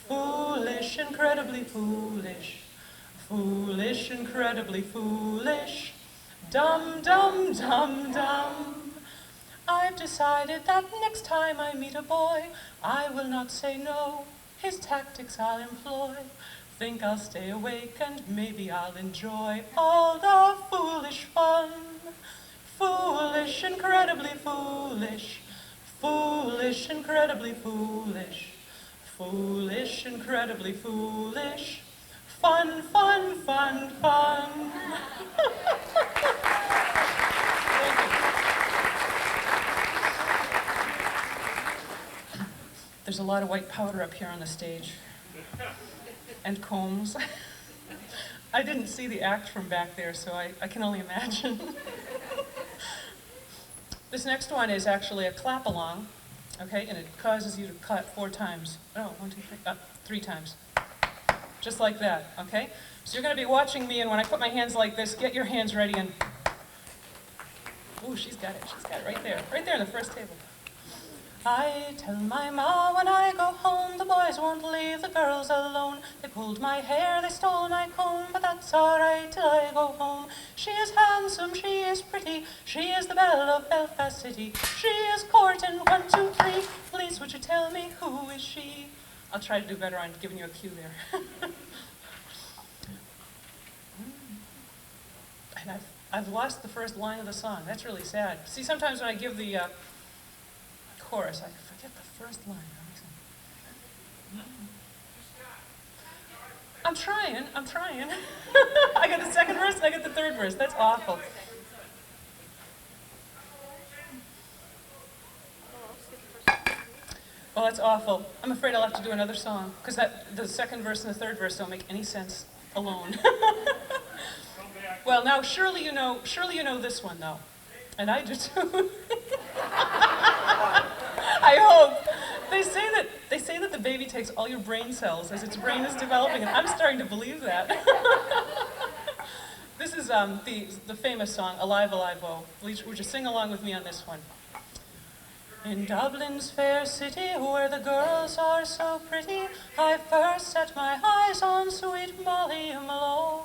foolish, incredibly foolish, foolish, incredibly foolish, dum, dum, dum, dum. I've decided that next time I meet a boy, I will not say no, his tactics I'll employ. Think I'll stay awake and maybe I'll enjoy all the foolish fun. Foolish, incredibly foolish, foolish, incredibly foolish, foolish, incredibly foolish, fun, fun, fun, fun. There's a lot of white powder up here on the stage. And combs. I didn't see the act from back there, so I can only imagine. This next one is actually a clap along, okay? And it causes you to clap 4 times. Oh, 1, 2, 3, 3 times. Just like that, okay? So you're gonna be watching me, and when I put my hands like this, get your hands ready and... Ooh, she's got it right there in the first table. I tell my ma when I go home, the boys won't leave the girls alone. They pulled my hair, they stole my comb, but that's all right till I go home. She is handsome, she is pretty, she is the belle of Belfast City. She is courting 1, 2, 3, please would you tell me who is she? I'll try to do better on giving you a cue there. And I've lost the first line of the song, that's really sad. See, sometimes when I give the chorus, I forget the first line. I'm trying. I got the second verse and I got the third verse. That's awful. Well, that's awful. I'm afraid I'll have to do another song, because the second verse and the third verse don't make any sense alone. Well, now surely you know this one though. And I do too. I hope. They say that the baby takes all your brain cells as its brain is developing, and I'm starting to believe that. This is the famous song, Alive, Alive, Oh. Would you sing along with me on this one? In Dublin's fair city, where the girls are so pretty, I first set my eyes on sweet Molly Malone.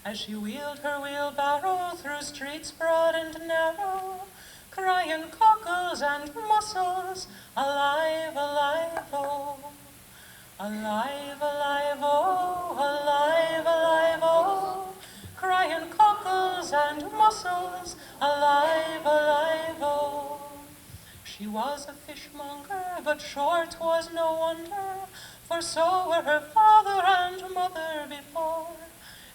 As she wheeled her wheelbarrow through streets broad and narrow, crying cockles and mussels, alive, alive, oh. Alive, alive, oh, alive, alive, oh. Crying cockles and mussels, alive, alive, oh. She was a fishmonger, but sure 'twas no wonder, for so were her father and mother before.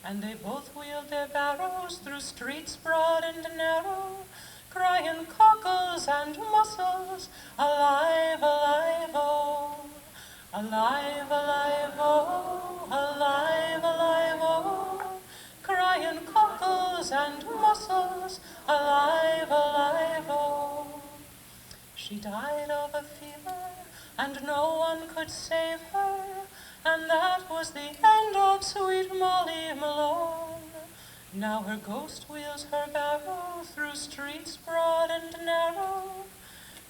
And they both wheeled their barrows through streets broad and narrow, crying cockles and mussels, alive, alive, oh. Alive, alive, oh, alive, alive, oh, crying cockles and mussels, alive, alive, oh. She died of a fever, and no one could save her, and that was the end of sweet Molly Malone. Now her ghost wheels her barrow through streets broad and narrow,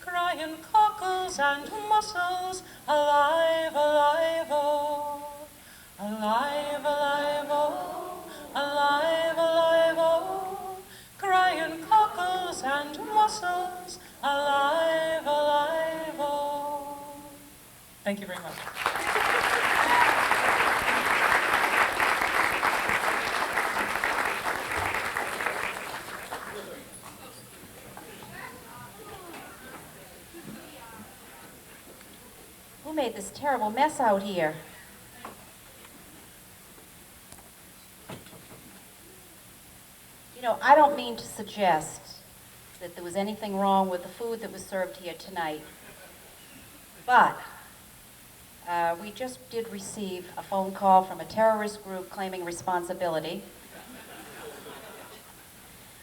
crying cockles and mussels, alive, alive, oh. Alive, alive, oh, alive, alive, oh, crying cockles and mussels, alive, alive, oh. Thank you very much. Who made this terrible mess out here? You know, I don't mean to suggest that there was anything wrong with the food that was served here tonight, but we just did receive a phone call from a terrorist group claiming responsibility.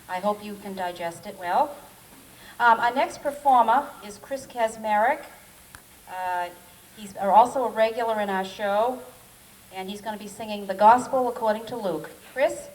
I hope you can digest it well. Our next performer is Chris Kasmarek. He's also a regular in our show, and he's going to be singing the Gospel according to Luke. Chris?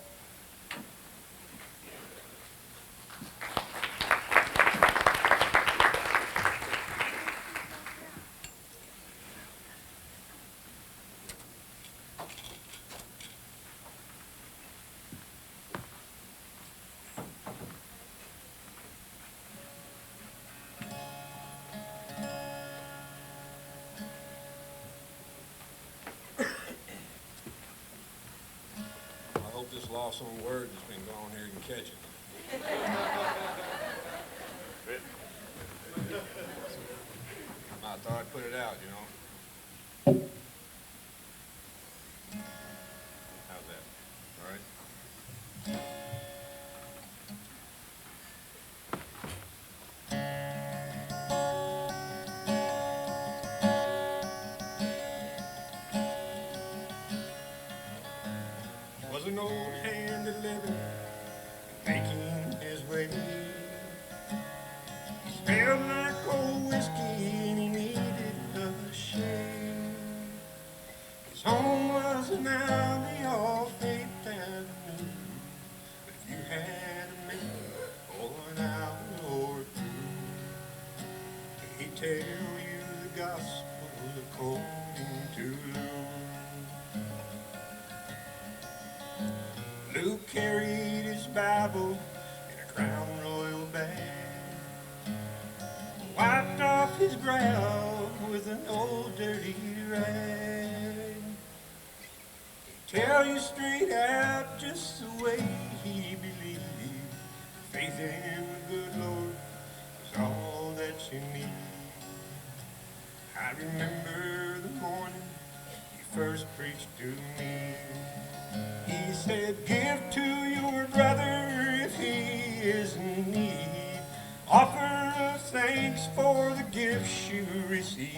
I hope this loss on word that's been going here can catch it. I thought I'd put it out, you know. How's that? All right? Was an old hand at living, making his way. He smelled like old whiskey and he needed a shave. His home was an alley off 8th Avenue. But if you had a minute or an hour or two, he'd tell you the gospel according to Luke. Luke carried his Bible in a Crown Royal bag, wiped off his brow with an old dirty rag. He'd tell you straight out just the way he believed. Faith in the good Lord was all that you need. I remember the morning he first preached to me. He said, give to your brother if he is in need. Offer of thanks for the gifts you receive.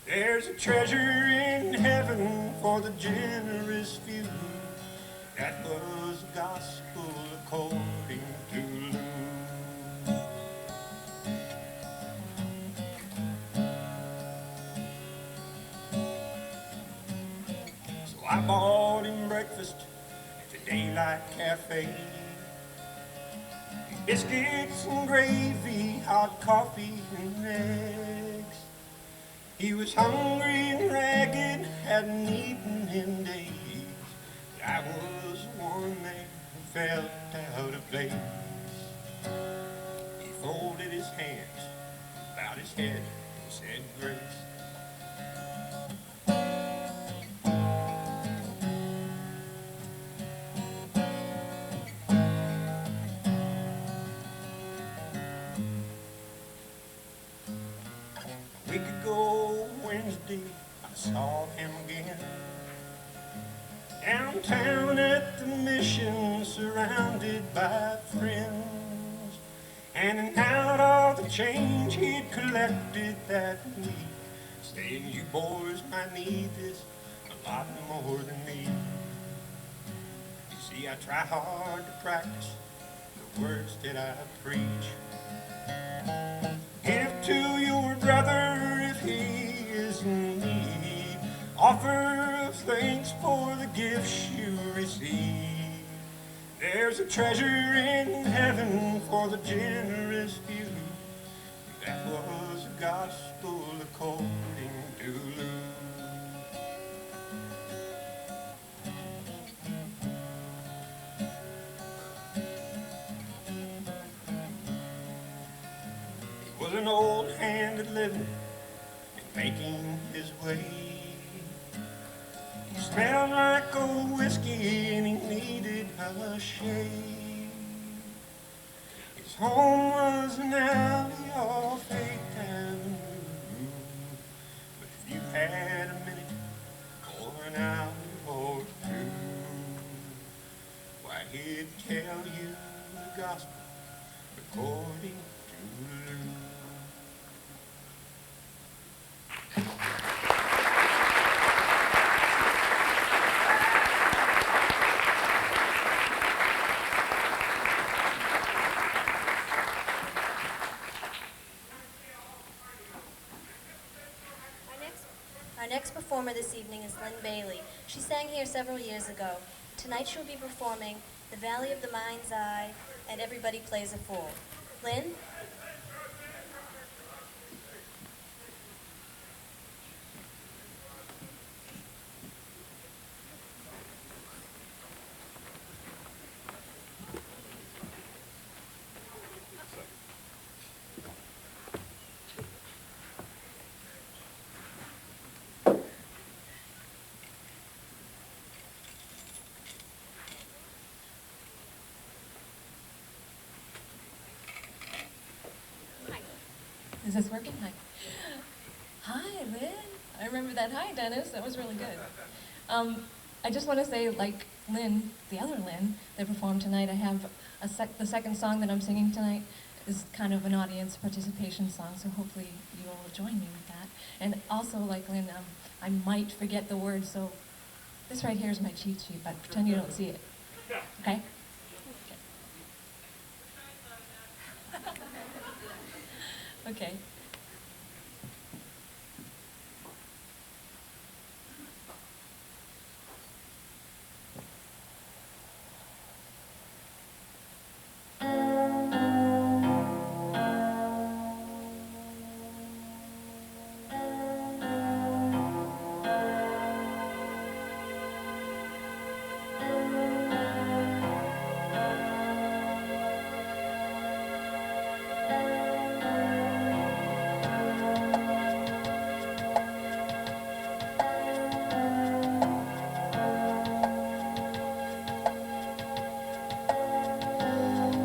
There's a treasure in heaven for the generous few. That was the gospel according to Luke. So I bought him breakfast at the Daylight Cafe. Biscuits and gravy, hot coffee and eggs. He was hungry and ragged, hadn't eaten in days. But I was the one there who felt out of place. He folded his hands, bowed his head, and said grace. A week ago Wednesday, I saw him again. Downtown at the mission, surrounded by friends. Handing out all the change he'd collected that week. saying you boys might need this a lot more than me. You see, I try hard to practice the words that I preach. Give to your brother if he is in need. Offer of thanks for the gifts you receive. There's a treasure in heaven for the generous few. That was the gospel according to Luke. He was an old hand at living and making his way. He smelled like old whiskey and he needed a shave. His home was an alley off 8th Avenue. But if you had a minute or an hour or two, why, he'd tell you the gospel according to Luke. Our next performer this evening is Lynn Bailey. She sang here several years ago. Tonight she'll be performing The Valley of the Mind's Eye and Everybody Plays a Fool. Lynn? Is this working? Hi. Hi, Lynn. I remember that. Hi, Dennis. That was really good. I just want to say, like Lynn, the other Lynn that performed tonight, I have the second song that I'm singing tonight is kind of an audience participation song, so hopefully you will join me with that. And also, like Lynn, I might forget the words, so this right here is my cheat sheet, but pretend you don't see it. Okay? Okay.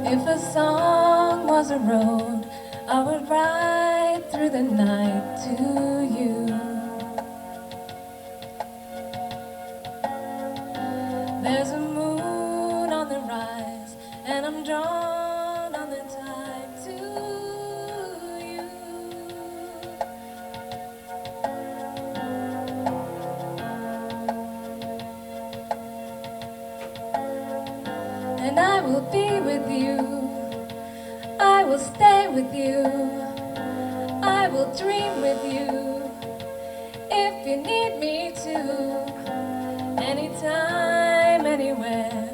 If a song was a road, I would ride through the night to you. There's a moon on the rise, and I'm drawn on the tide to you. And I will be with you, I will stay with you, I will dream with you, if you need me to, anytime, anywhere,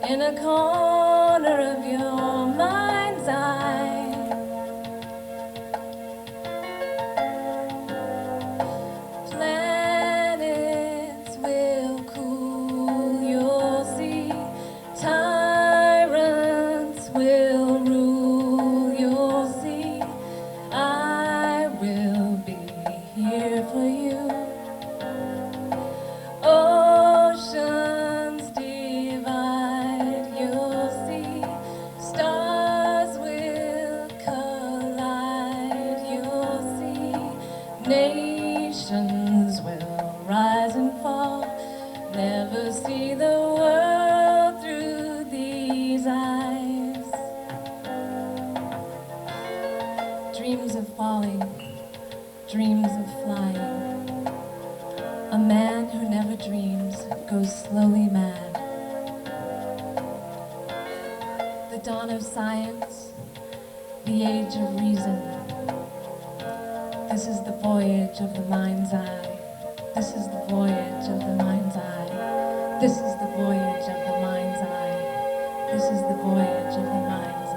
in a corner of your mind's eye. Planets will cool, you'll see, tyrants will rule, you'll see, I will be here for you. Oceans divide, you'll see, stars will collide, you'll see, nations will rise and fall, never see the world through these eyes. Dreams of falling, dreams of flying, dawn of science, the age of reason. This is the voyage of the mind's eye. This is the voyage of the mind's eye. This is the voyage of the mind's eye. This is the voyage of the mind's eye.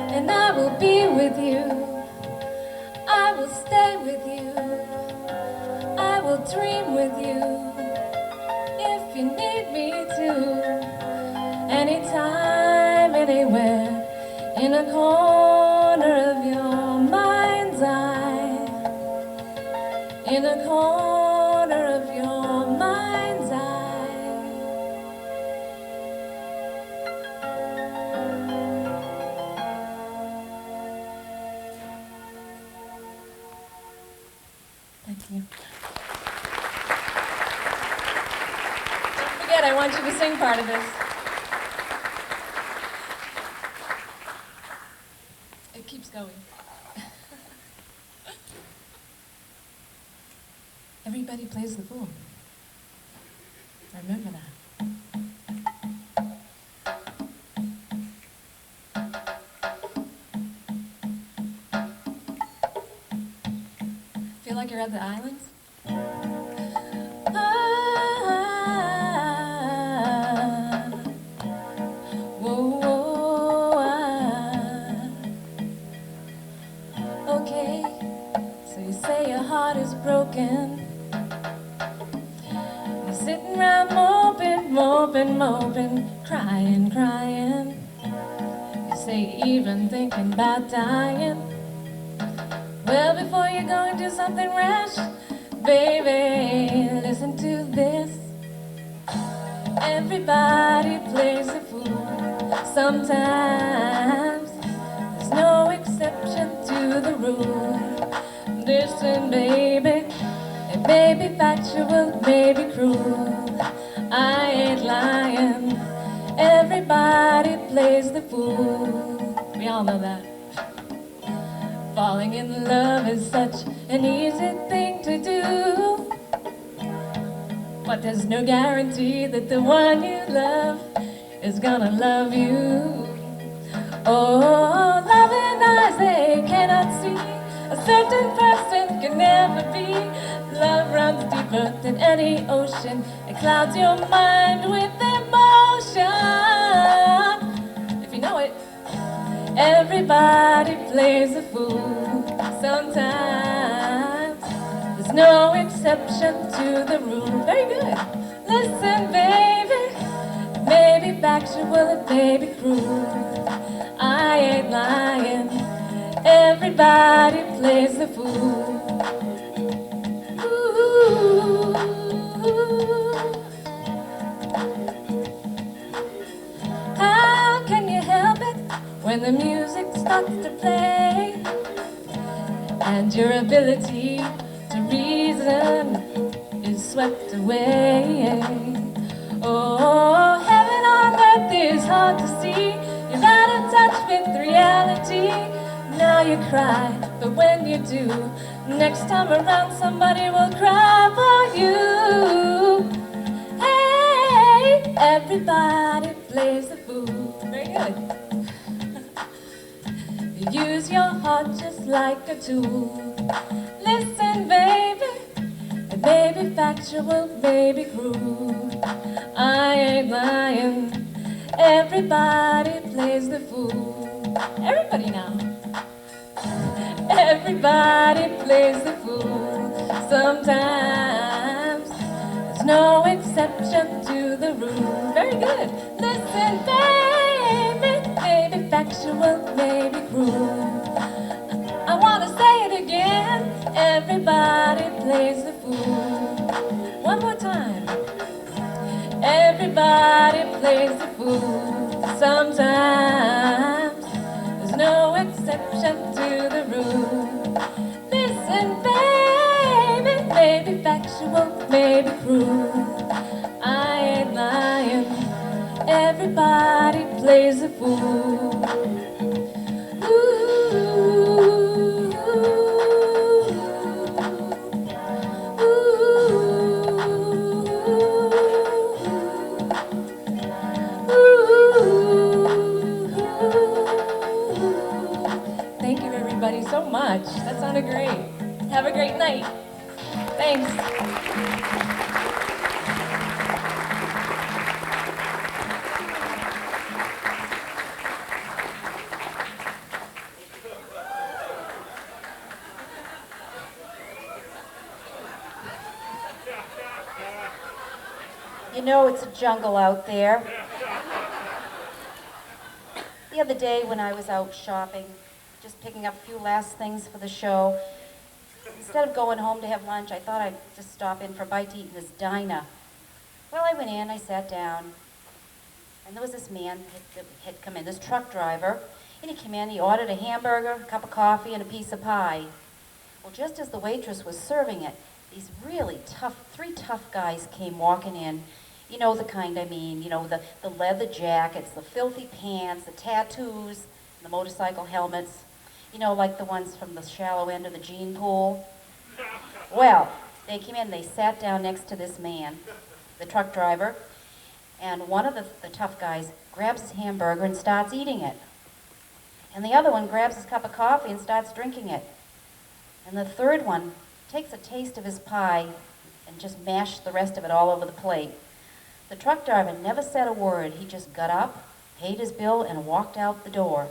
And I will be with you. I will stay with you. I will dream with you if you need me to. Anytime, anywhere, in a corner of your mind's eye. In a corner of your mind's eye. Thank you. Don't forget, I want you to sing part of this. It keeps going. Everybody plays the fool. Remember that. Feel like you're at the islands? Whoa, whoa, okay, so you say your heart is broken. You're sitting around moping, moping, moping, crying, crying. You say you're even thinking about dying. Well, before you go and do something rash, baby, listen to this. Everybody plays the fool sometimes. There's no exception to the rule. Listen, baby, it may be factual, it may be cruel. I ain't lying. Everybody plays the fool. We all know that. Falling in love is such an easy thing to do, but there's no guarantee that the one you love is gonna love you. Oh, loving eyes they cannot see. A certain person can never be. Love runs deeper than any ocean. It clouds your mind with emotion. If you know it. Everybody plays a fool sometimes. There's no exception to the rule. Very good. Listen, baby, it may be factual, it may be cruel. I ain't lying. Everybody plays the fool. Ooh. How can you help it when the music starts to play and your ability to reason is swept away? Oh, heaven on earth is hard to see. You're out of touch with reality. Now you cry, but when you do, next time around somebody will cry for you. Hey, everybody plays the fool. Very good. You use your heart just like a tool. Listen, baby, it may be factual, may be cruel. I ain't lying. Everybody plays the fool. Everybody now. Everybody plays the fool sometimes. There's no exception to the rule. Very good. Listen, baby, maybe factual, maybe cruel. I want to say it again. Everybody plays the fool. One more time. Everybody plays the fool sometimes. There's no exception to the rule. Listen, baby, maybe factual, maybe cruel. I ain't lying. Everybody plays the fool. Thank you, everybody, so much. That sounded great. Have a great night. Thanks. You know it's a jungle out there. The other day when I was out shopping, just picking up a few last things for the show, instead of going home to have lunch, I thought I'd just stop in for a bite to eat in this diner. Well, I went in, I sat down, and there was this man that had come in, this truck driver, and he came in, he ordered a hamburger, a cup of coffee, and a piece of pie. Well, just as the waitress was serving it, these really three tough guys came walking in. You know the kind I mean, you know, the leather jackets, the filthy pants, the tattoos, the motorcycle helmets, you know, like the ones from the shallow end of the gene pool. Well, they came in, they sat down next to this man, the truck driver, and one of the tough guys grabs his hamburger and starts eating it. And the other one grabs his cup of coffee and starts drinking it. And the third one takes a taste of his pie and just mashed the rest of it all over the plate. The truck driver never said a word. He just got up, paid his bill, and walked out the door.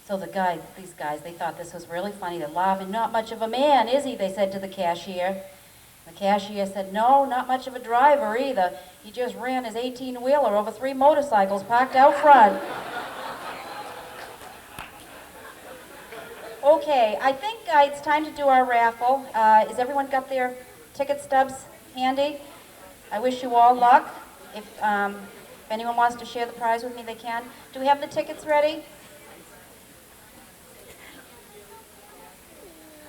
So these guys, they thought this was really funny. They're laughing. Not much of a man, is he? They said to the cashier. The cashier said, no, not much of a driver either. He just ran his 18-wheeler over 3 motorcycles parked out front. Okay, I think it's time to do our raffle. Has everyone got their ticket stubs handy? I wish you all luck. If anyone wants to share the prize with me, they can. Do we have the tickets ready?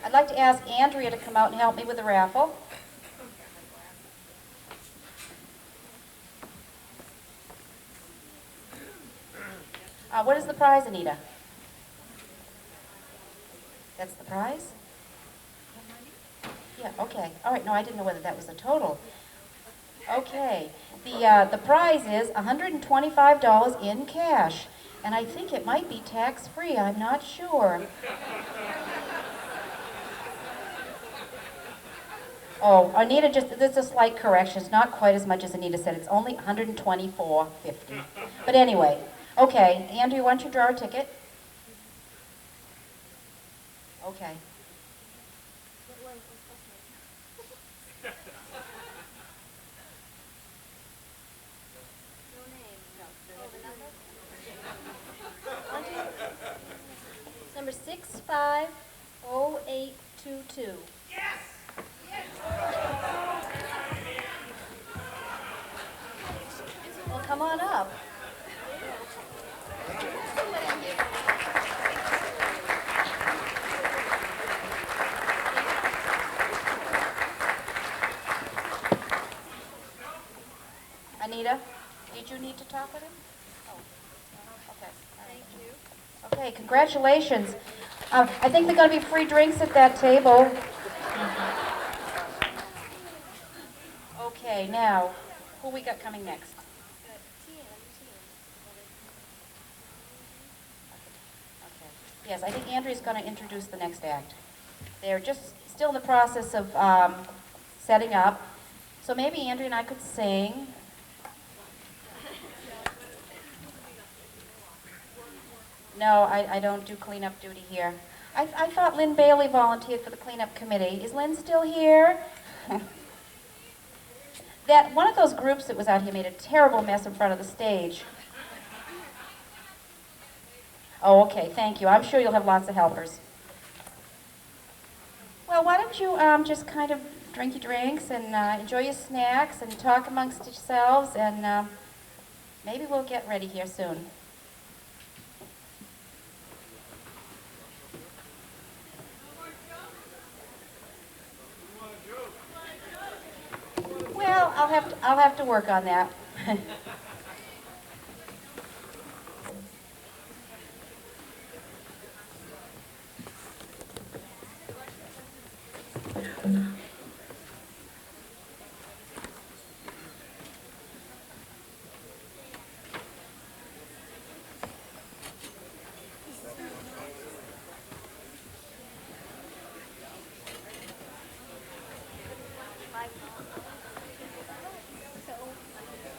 I'd like to ask Andrea to come out and help me with the raffle. What is the prize, Anita? That's the prize? Yeah, okay. All right, no, I didn't know whether that was the total. Okay, the prize is $125 in cash, and I think it might be tax-free. I'm not sure. Oh, Anita there's a slight correction. It's not quite as much as Anita said. It's only $124.50. But anyway, okay, Andrew, why don't you draw a ticket? Okay. Number 650822. Well, come on up. Anita, did you need to talk with him? Oh, okay. Thank you. Okay, congratulations. I think there are going to be free drinks at that table. Okay, now, who we got coming next? Okay. Yes, I think Andrea's going to introduce the next act. They're just still in the process of setting up. So maybe Andrea and I could sing. No, I don't do cleanup duty here. I thought Lynn Bailey volunteered for the cleanup committee. Is Lynn still here? That one of those groups that was out here made a terrible mess in front of the stage. Oh, okay, thank you. I'm sure you'll have lots of helpers. Well, why don't you just kind of drink your drinks and enjoy your snacks and talk amongst yourselves, and maybe we'll get ready here soon. Well, I'll have to work on that.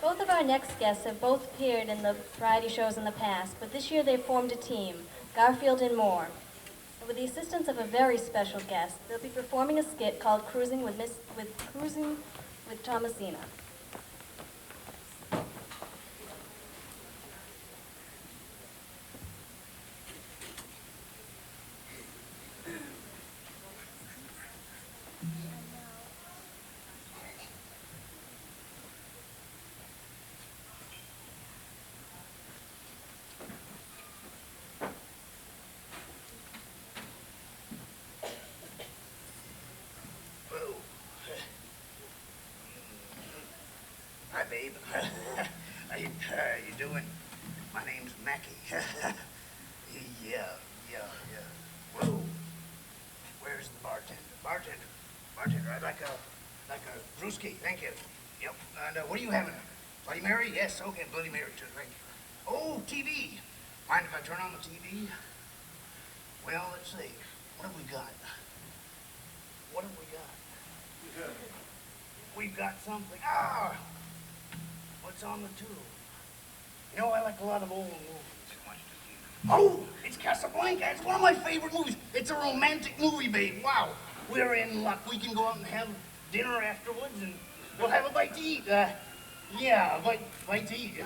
Both of our next guests have both appeared in the variety shows in the past, but this year they formed a team, Garfield and Moore. And with the assistance of a very special guest, they'll be performing a skit called Cruising with Thomasina. Hi, babe. How you doing? My name's Mackie. yeah. Whoa. Where's the bartender? Bartender, I'd like a brewski, thank you. Yep. And what are you having? Bloody Mary? Yes, okay, Bloody Mary too, thank you. Oh, TV. Mind if I turn on the TV? Well, let's see. What have we got? We've got something. What's on the tube? You know, I like a lot of old movies. Oh, it's Casablanca. It's one of my favorite movies. It's a romantic movie, babe. Wow, we're in luck. We can go out and have dinner afterwards, and we'll have a bite to eat. Yeah, a bite to eat.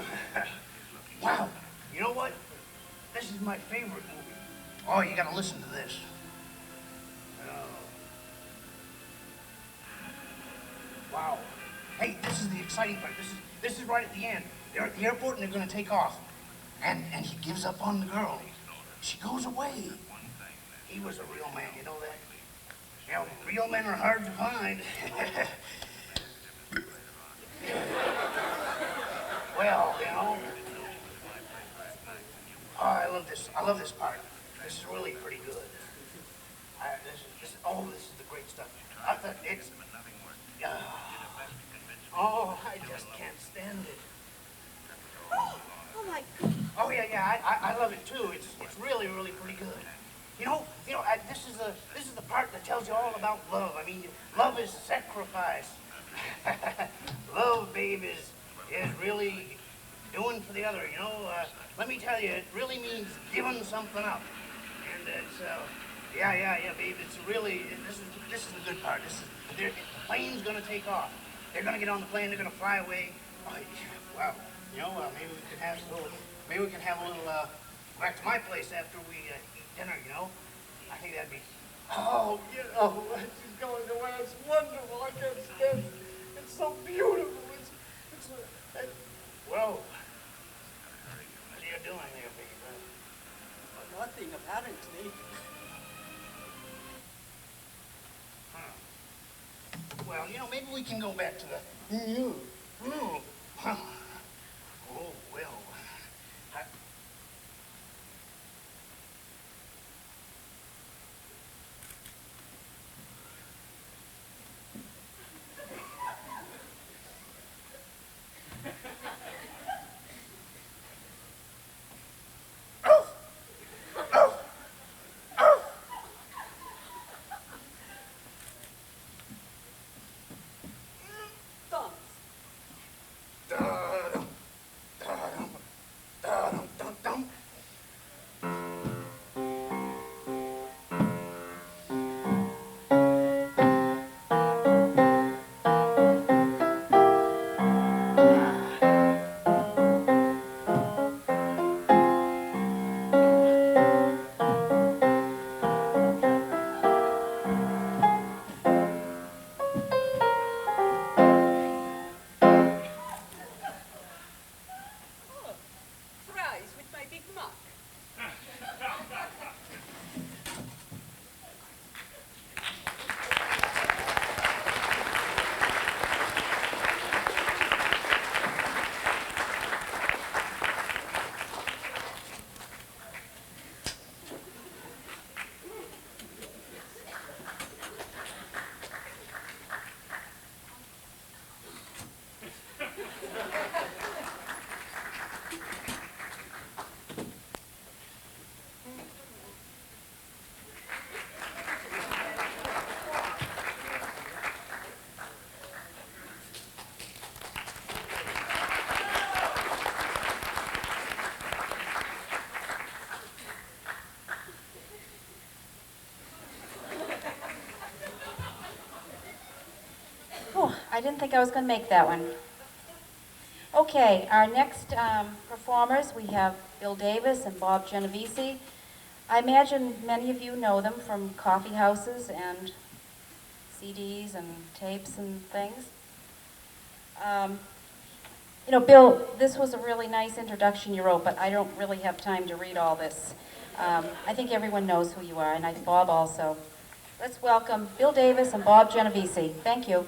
Wow, you know what? This is my favorite movie. Oh, you gotta listen to this. Wow. Hey, this is the exciting part. This is right at the end. They're at the airport and they're gonna take off. And he gives up on the girl. She goes away. He was a real man, you know that? Yeah, real men are hard to find. Well, you know. Oh, I love this part. This is really pretty good. This is the great stuff. Oh, I just can't stand it. Oh my God. Oh yeah, I love it too. It's really pretty good. You know, this is the part that tells you all about love. I mean, love is sacrifice. Love, babe, is really doing for the other. You know, let me tell you, it really means giving something up. And it's yeah, babe. It's really this is the good part. The plane's gonna take off. They're gonna get on the plane. They're gonna fly away. Oh, wow. You know, maybe we can have a little back to my place after we eat dinner. You know, I think that'd be. Oh, she's going away. It's wonderful. I can't stand it. It's so beautiful. Whoa. What are you doing there, baby? Nothing, apparently. Well, you know, maybe we can go back to the. Oh, well. I didn't think I was going to make that one. Okay, our next performers, we have Bill Davis and Bob Genovese. I imagine many of you know them from coffee houses and CDs and tapes and things. You know, Bill, this was a really nice introduction you wrote, but I don't really have time to read all this. I think everyone knows who you are, and Bob also. Let's welcome Bill Davis and Bob Genovese. Thank you.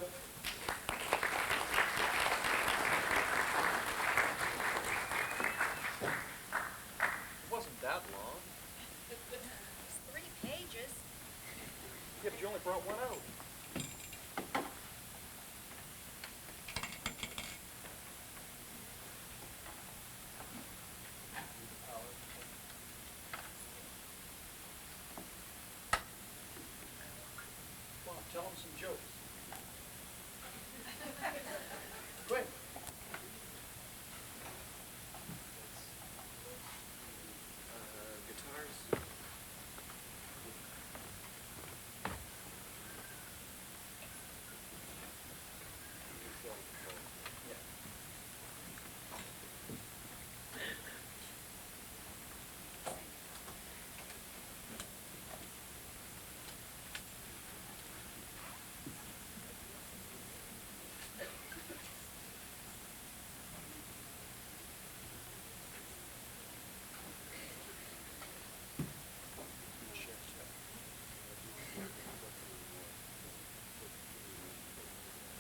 It wasn't that long. It's 3 pages. Yeah, but you only brought one out. Well, tell them some jokes. Quick. Guitars.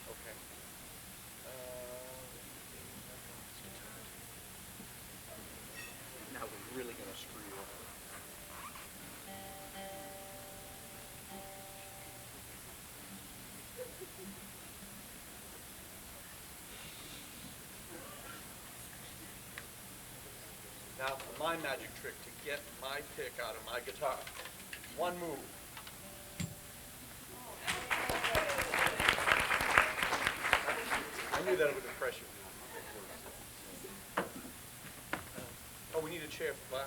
Okay. Now we're really gonna screw you up. Now for my magic trick to get my pick out of my guitar. One move. I knew that it would impress you. Oh, we need a chair for Bob.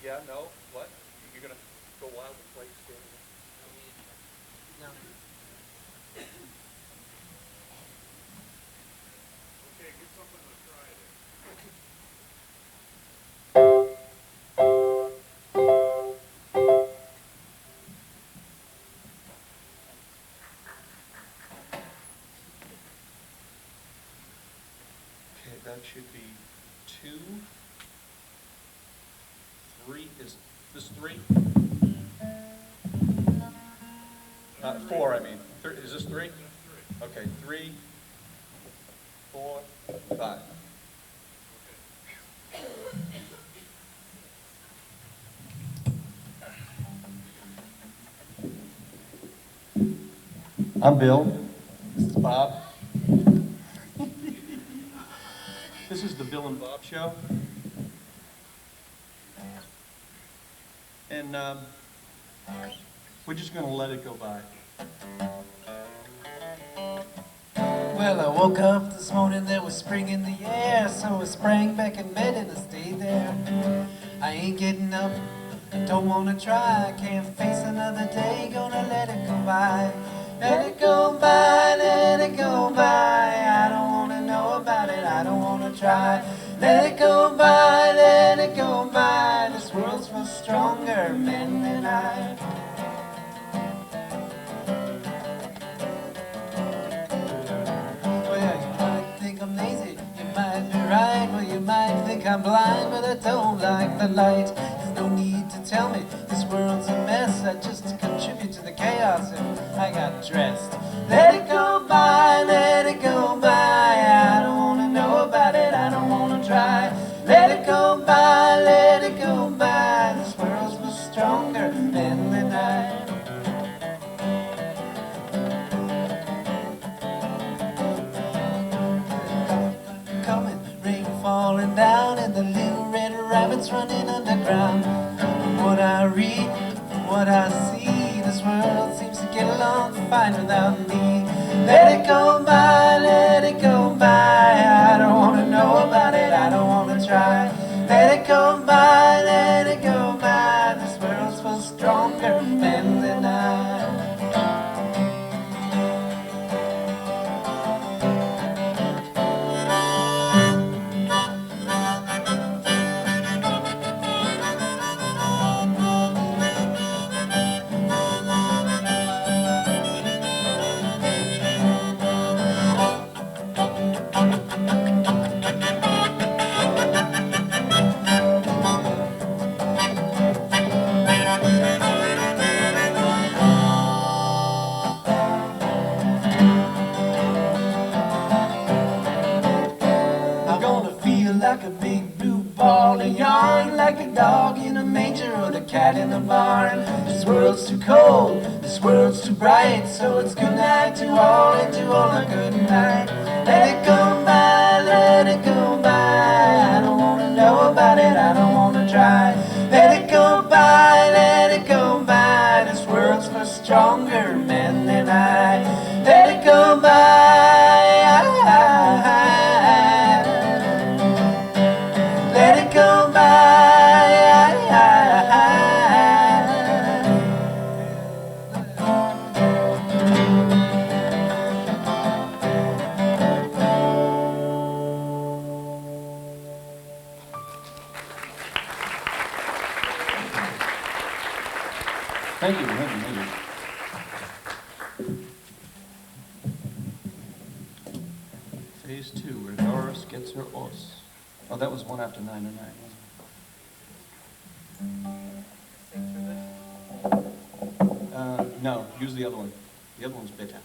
Yeah, no, what? You're gonna go wild and play standing there? No. Okay, get something to try there. Okay, that should be 2. 3 is this 3? 4, I mean. Is this 3? Okay, 3, 4, 5. I'm Bill. This is Bob. This is the Bill and Bob Show. And we're just going to let it go by. Well, I woke up this morning, there was spring in the air, so I sprang back in bed and I stayed there. I ain't getting up, don't wanna try, can't face another day, gonna let it go by. Let it go by, let it go by, I don't wanna know about it, I don't wanna try. Let it go by, let it go by, this world's for stronger men than I. I'm lazy, you might be right, well you might think I'm blind, but I don't like the light. There's no need to tell me this world's a mess, I just contribute to the chaos if I got dressed. Let it go by, let it go by, I don't wanna know about it, I don't wanna try. Let it go by, let it go by, this world's for stronger men than I. Falling down and the little red rabbits running underground. From what I read, from what I see, this world seems to get along fine without me. Let it go by, let it go by, I don't wanna know about it, I don't wanna try. Let it go by, let it go by, this world's for stronger men than I. night in the barn. This world's too cold, this world's too bright, so it's good night to all and to all a good night. Let it go by, let it go by. I don't wanna know about it, I don't wanna try. Let it go by, let it go by. This world's for stronger men than I. Let it go by. Let it go by. Thank you, thank you, thank you. Phase 2, where Doris gets her os. Oh, that was 1 after 9 or 9, wasn't it? No, use the other one. The other one's better.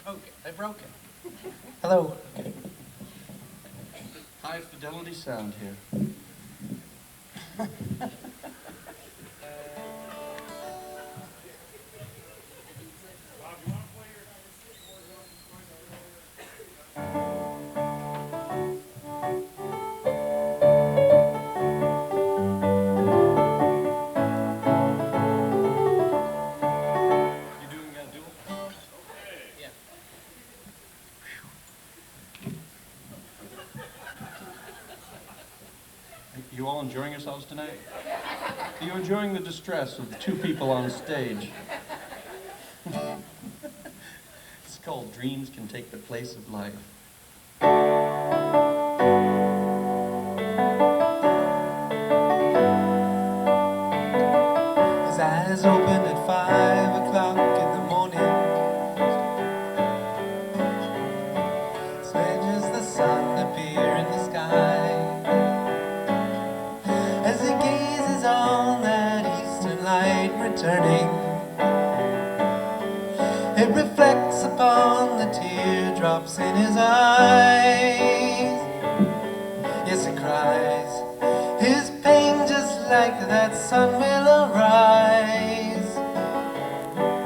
Okay, I broke it. Hello. Okay. High fidelity sound here. You all enjoying yourselves tonight? Are you enjoying the distress of the 2 people on stage? It's called Dreams Can Take the Place of Life. His eyes open at 5 o'clock in the morning. Strange as the sun appear in the sky. As he gazes on that eastern light returning, it reflects upon the teardrops in his eyes. Yes, he cries his pain just like that sun will arise.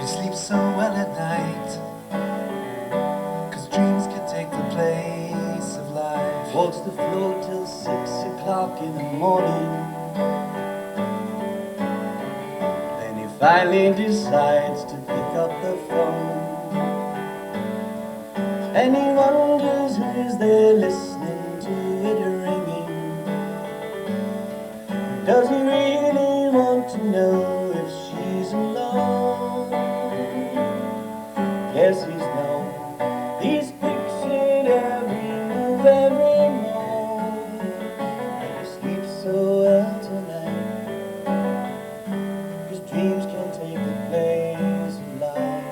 He sleeps so well at night, 'cause dreams can take the place of life. Walks the floor till 6 o'clock in the morning. Then he finally decides to pick up the phone. And he wonders who's there listening to it ringing. Does he really want to know if she's alone? Yes, he's known. He's pictured every move, every moan. And he sleeps so well tonight, 'cause dreams can take the place of life.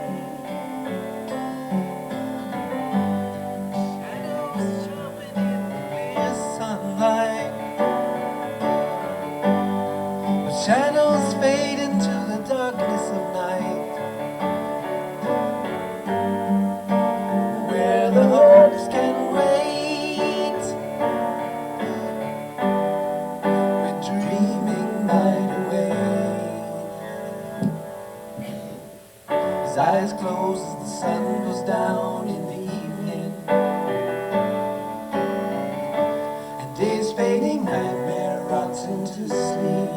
Shadows jumping in the clear sunlight, but shadows fade into the darkness of night, where the hopes can wait. We're dreaming night away. His eyes close as the sun goes down in the evening, and day's fading nightmare rots into sleep.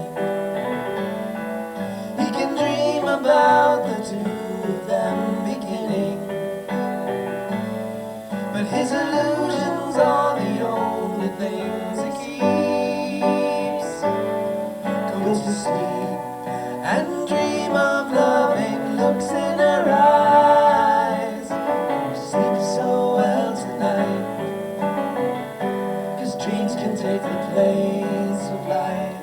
He can dream about the 2 of them beginning, but his illusions are the only things he keeps. Goes to sleep and dream of loving looks in her eyes. He sleeps so well tonight, 'cause dreams can take the place of life.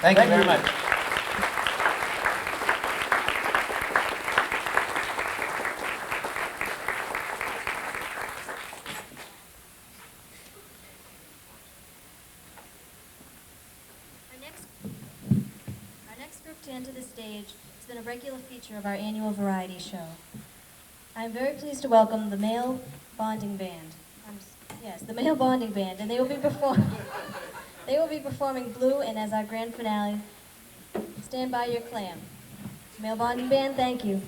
Thank you very much. Our next group to enter the stage has been a regular feature of our annual variety show. I am very pleased to welcome the Male Bonding Band. The Male Bonding Band, and they will be performing Blue, and as our grand finale, Stand By Your Clam. Male Bonding Band, thank you.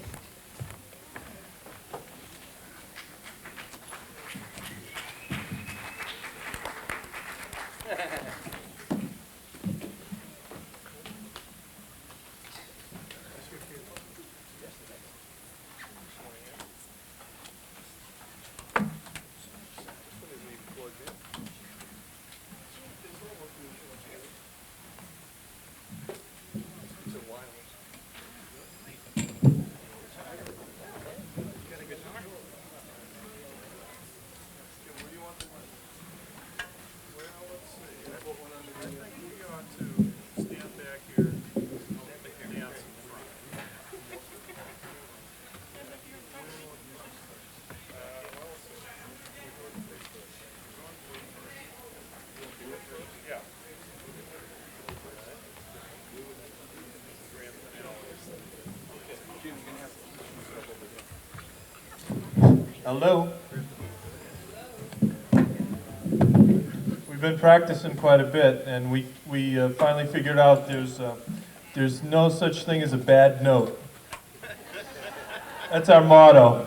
Hello. We've been practicing quite a bit, and we finally figured out there's no such thing as a bad note. That's our motto.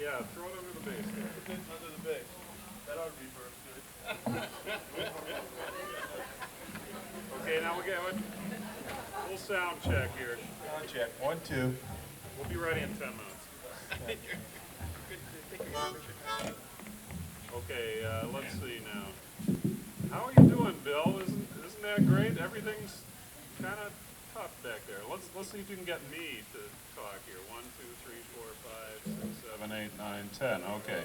Yeah, throw it under the bass. Under the bass. That ought to be good. Okay, now we're getting a little sound check here. Sound check. 1, 2. We'll be ready in 10 minutes. Okay, let's see now. How are you doing, Bill? Isn't that great? Everything's kind of tough back there. Let's see if you can get me to talk here. 1, 2, 3, 4, 5, 6, 7, 8, 9, 10. Okay.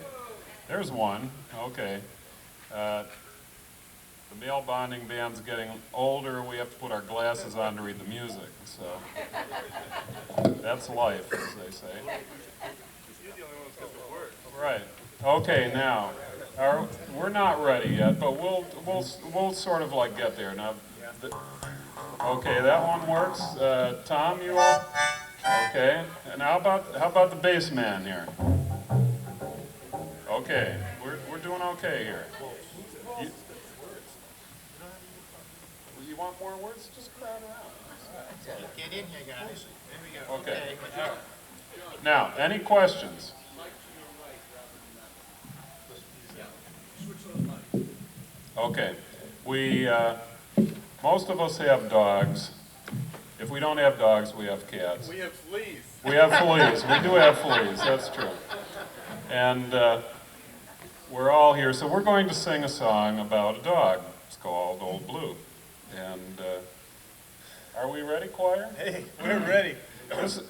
There's one. Okay. The male bonding band's getting older. We have to put our glasses on to read the music. So that's life, as they say. You're the only one who's got the word. Right. Okay. Now, we're not ready yet, but we'll sort of like get there now. Okay, that one works. Tom, you are? Okay. And how about the bass man here? Okay, we're doing okay here. You want more words? Just crowd around. Get in here, guys. There we go. Okay. Now, any questions? Okay. Most of us have dogs. If we don't have dogs, we have cats. We have fleas. We have fleas. We do have fleas. That's true. And we're all here. So we're going to sing a song about a dog. It's called Old Blue. And are we ready, choir? Hey, we're ready.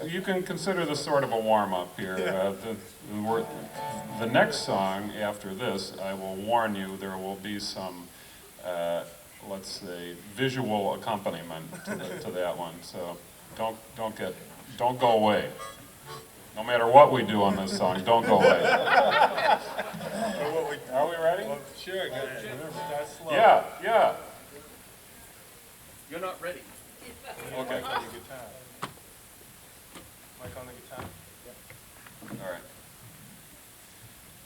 You can consider this sort of a warm-up here. The next song after this, I will warn you, there will be some, let's say, visual accompaniment to that one. So don't go away. No matter what we do on this song, don't go away. Are we ready? Well, sure, guys. Start slow. Yeah. You're not ready. Okay. Mike on the guitar. Mike on the guitar? All right.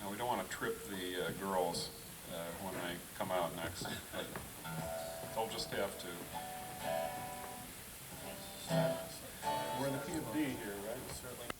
Now, we don't want to trip the girls when they come out next. But they'll just have to. We're in the key of D here, right? Certainly.